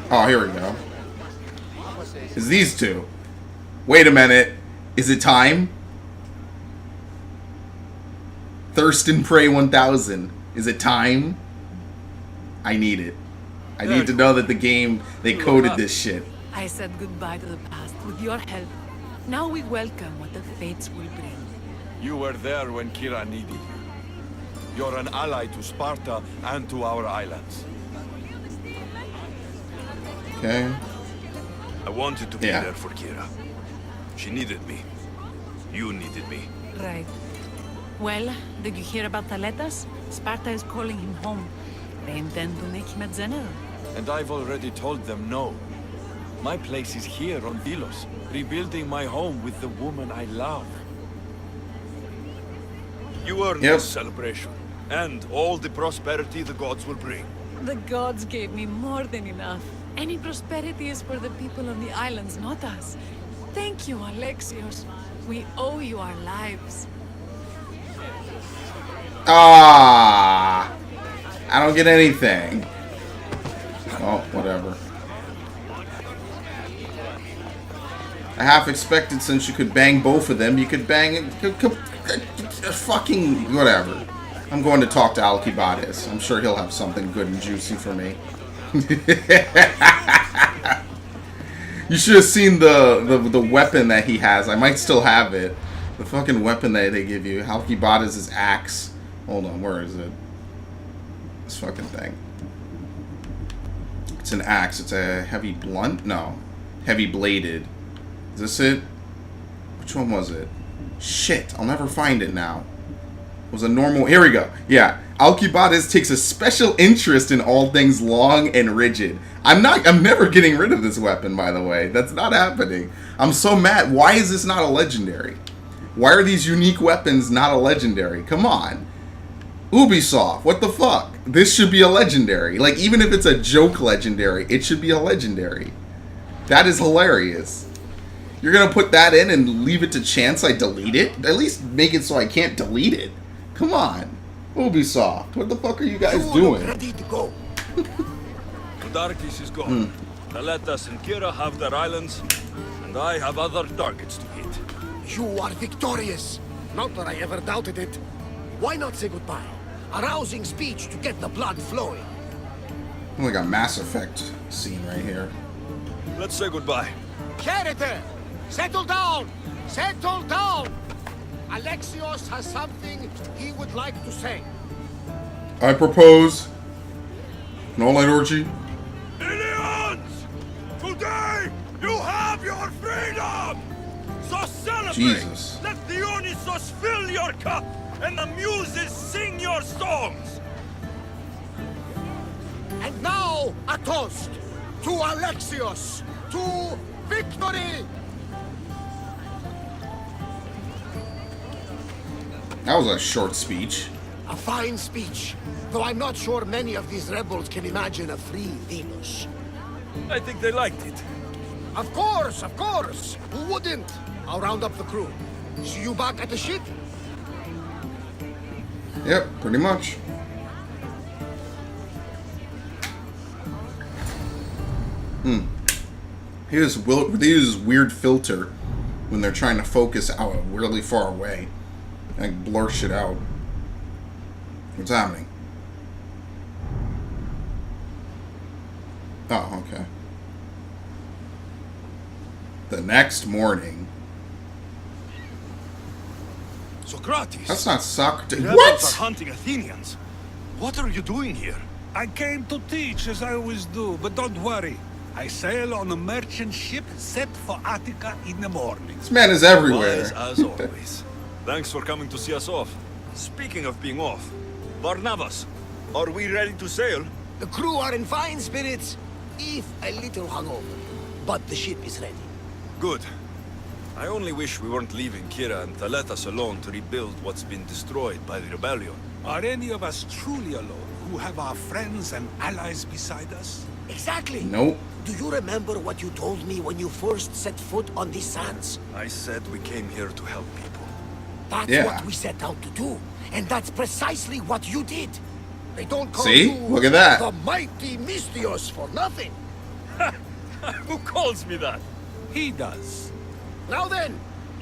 Speaker 1: Oh, here we go. It's these two. Wait a minute. Is it time? Thirst and Pray 1000. Is it time? I need it. I need to know that the game, they coded this shit.
Speaker 6: I said goodbye to the past with your help. Now we welcome what the fates will bring.
Speaker 4: You were there when Kira needed you. You're an ally to Sparta and to our islands.
Speaker 1: Okay.
Speaker 2: I wanted to be there for Kira. She needed me. You needed me.
Speaker 6: Right. Well, did you hear about Taletas? Sparta is calling him home. They intend to make him a general.
Speaker 4: And I've already told them no. My place is here on Delos, rebuilding my home with the woman I love.
Speaker 2: You earned this celebration, and all the prosperity the gods will bring.
Speaker 6: The gods gave me more than enough. Any prosperity is for the people of the islands, not us. Thank you, Alexios. We owe you our lives.
Speaker 1: Ah, I don't get anything. Oh, whatever. I half expected since you could bang both of them, you could bang fucking whatever. I'm going to talk to Alcibiades. I'm sure he'll have something good and juicy for me. You should have seen the weapon that he has. I might still have it. The fucking weapon that they give you. Alcibiades' axe. Hold on, where is it? This fucking thing. It's an axe. It's a heavy blunt? No. Heavy bladed. Is this it? Which one was it? Shit, I'll never find it now. It was a normal... Here we go. Yeah. Alcibiades takes a special interest in all things long and rigid. I'm never getting rid of this weapon, by the way. That's not happening. I'm so mad. Why is this not a legendary? Why are these unique weapons not a legendary? Come on. Ubisoft, what the fuck? This should be a legendary. Like, even if it's a joke legendary, it should be a legendary. That is hilarious. You're gonna put that in and leave it to chance I delete it? At least make it so I can't delete it. Come on. Ubisoft, what the fuck are you guys doing?
Speaker 3: Ready to go.
Speaker 2: Darkis is gone. Taletas and Kira have their islands, and I have other targets to hit.
Speaker 3: You are victorious. Not that I ever doubted it. Why not say goodbye? A rousing speech to get the blood flowing.
Speaker 1: Like a Mass Effect scene right here.
Speaker 2: Let's say goodbye.
Speaker 3: Charity! Settle down! Settle down! Alexios has something he would like to say.
Speaker 1: I propose an all-night orgy.
Speaker 2: Aliens! Today, you have your freedom! So celebrate!
Speaker 1: Jesus.
Speaker 2: Let the Dionysos fill your cup, and the muses sing your songs!
Speaker 3: And now, a toast to Alexios, to victory!
Speaker 1: That was a short speech.
Speaker 3: A fine speech, though I'm not sure many of these rebels can imagine a free Venus.
Speaker 2: I think they liked it.
Speaker 3: Of course, of course! Who wouldn't? I'll round up the crew. See you back at the ship?
Speaker 1: Yep, pretty much. They use this weird filter when they're trying to focus out really far away. And blur shit out. What's happening? Oh, okay. The next morning.
Speaker 3: So
Speaker 2: gratis.
Speaker 1: That's not Socrates.
Speaker 2: Rebels
Speaker 1: What?
Speaker 2: are hunting Athenians. What are you doing here?
Speaker 10: I came to teach, as I always do, but don't worry. I sail on a merchant ship set for Attica in the morning.
Speaker 1: This man is everywhere.
Speaker 2: Wise as always. Thanks for coming to see us off. Speaking of being off, Barnabas, are we ready to sail?
Speaker 3: The crew are in fine spirits, if a little hungover. But the ship is ready.
Speaker 2: Good. I only wish we weren't leaving Kira and Thaletas alone to rebuild what's been destroyed by the rebellion.
Speaker 10: Are any of us truly alone, who have our friends and allies beside us?
Speaker 3: Exactly.
Speaker 1: Nope.
Speaker 3: Do you remember what you told me when you first set foot on these sands?
Speaker 2: I said we came here to help people.
Speaker 3: That's
Speaker 1: Yeah.
Speaker 3: what we set out to do. And that's precisely what you did. They don't call
Speaker 1: See?
Speaker 3: you
Speaker 1: Look at that.
Speaker 3: the mighty Mystios for nothing.
Speaker 2: Who calls me that?
Speaker 10: He does.
Speaker 3: Now then,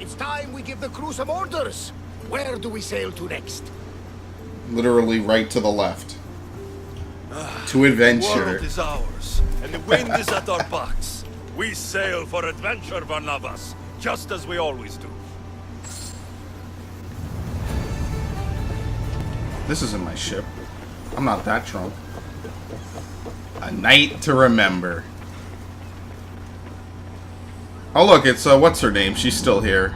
Speaker 3: it's time we give the crew some orders. Where do we sail to next?
Speaker 1: Literally right to the left. To
Speaker 2: The
Speaker 1: adventure.
Speaker 2: world is ours, and the wind is at our backs. We sail for adventure, Barnabas, just as we always do.
Speaker 1: This isn't my ship. I'm not that drunk. A night to remember. Oh look, it's what's her name? She's still here.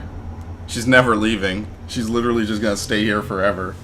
Speaker 1: She's never leaving. She's literally just gonna stay here forever.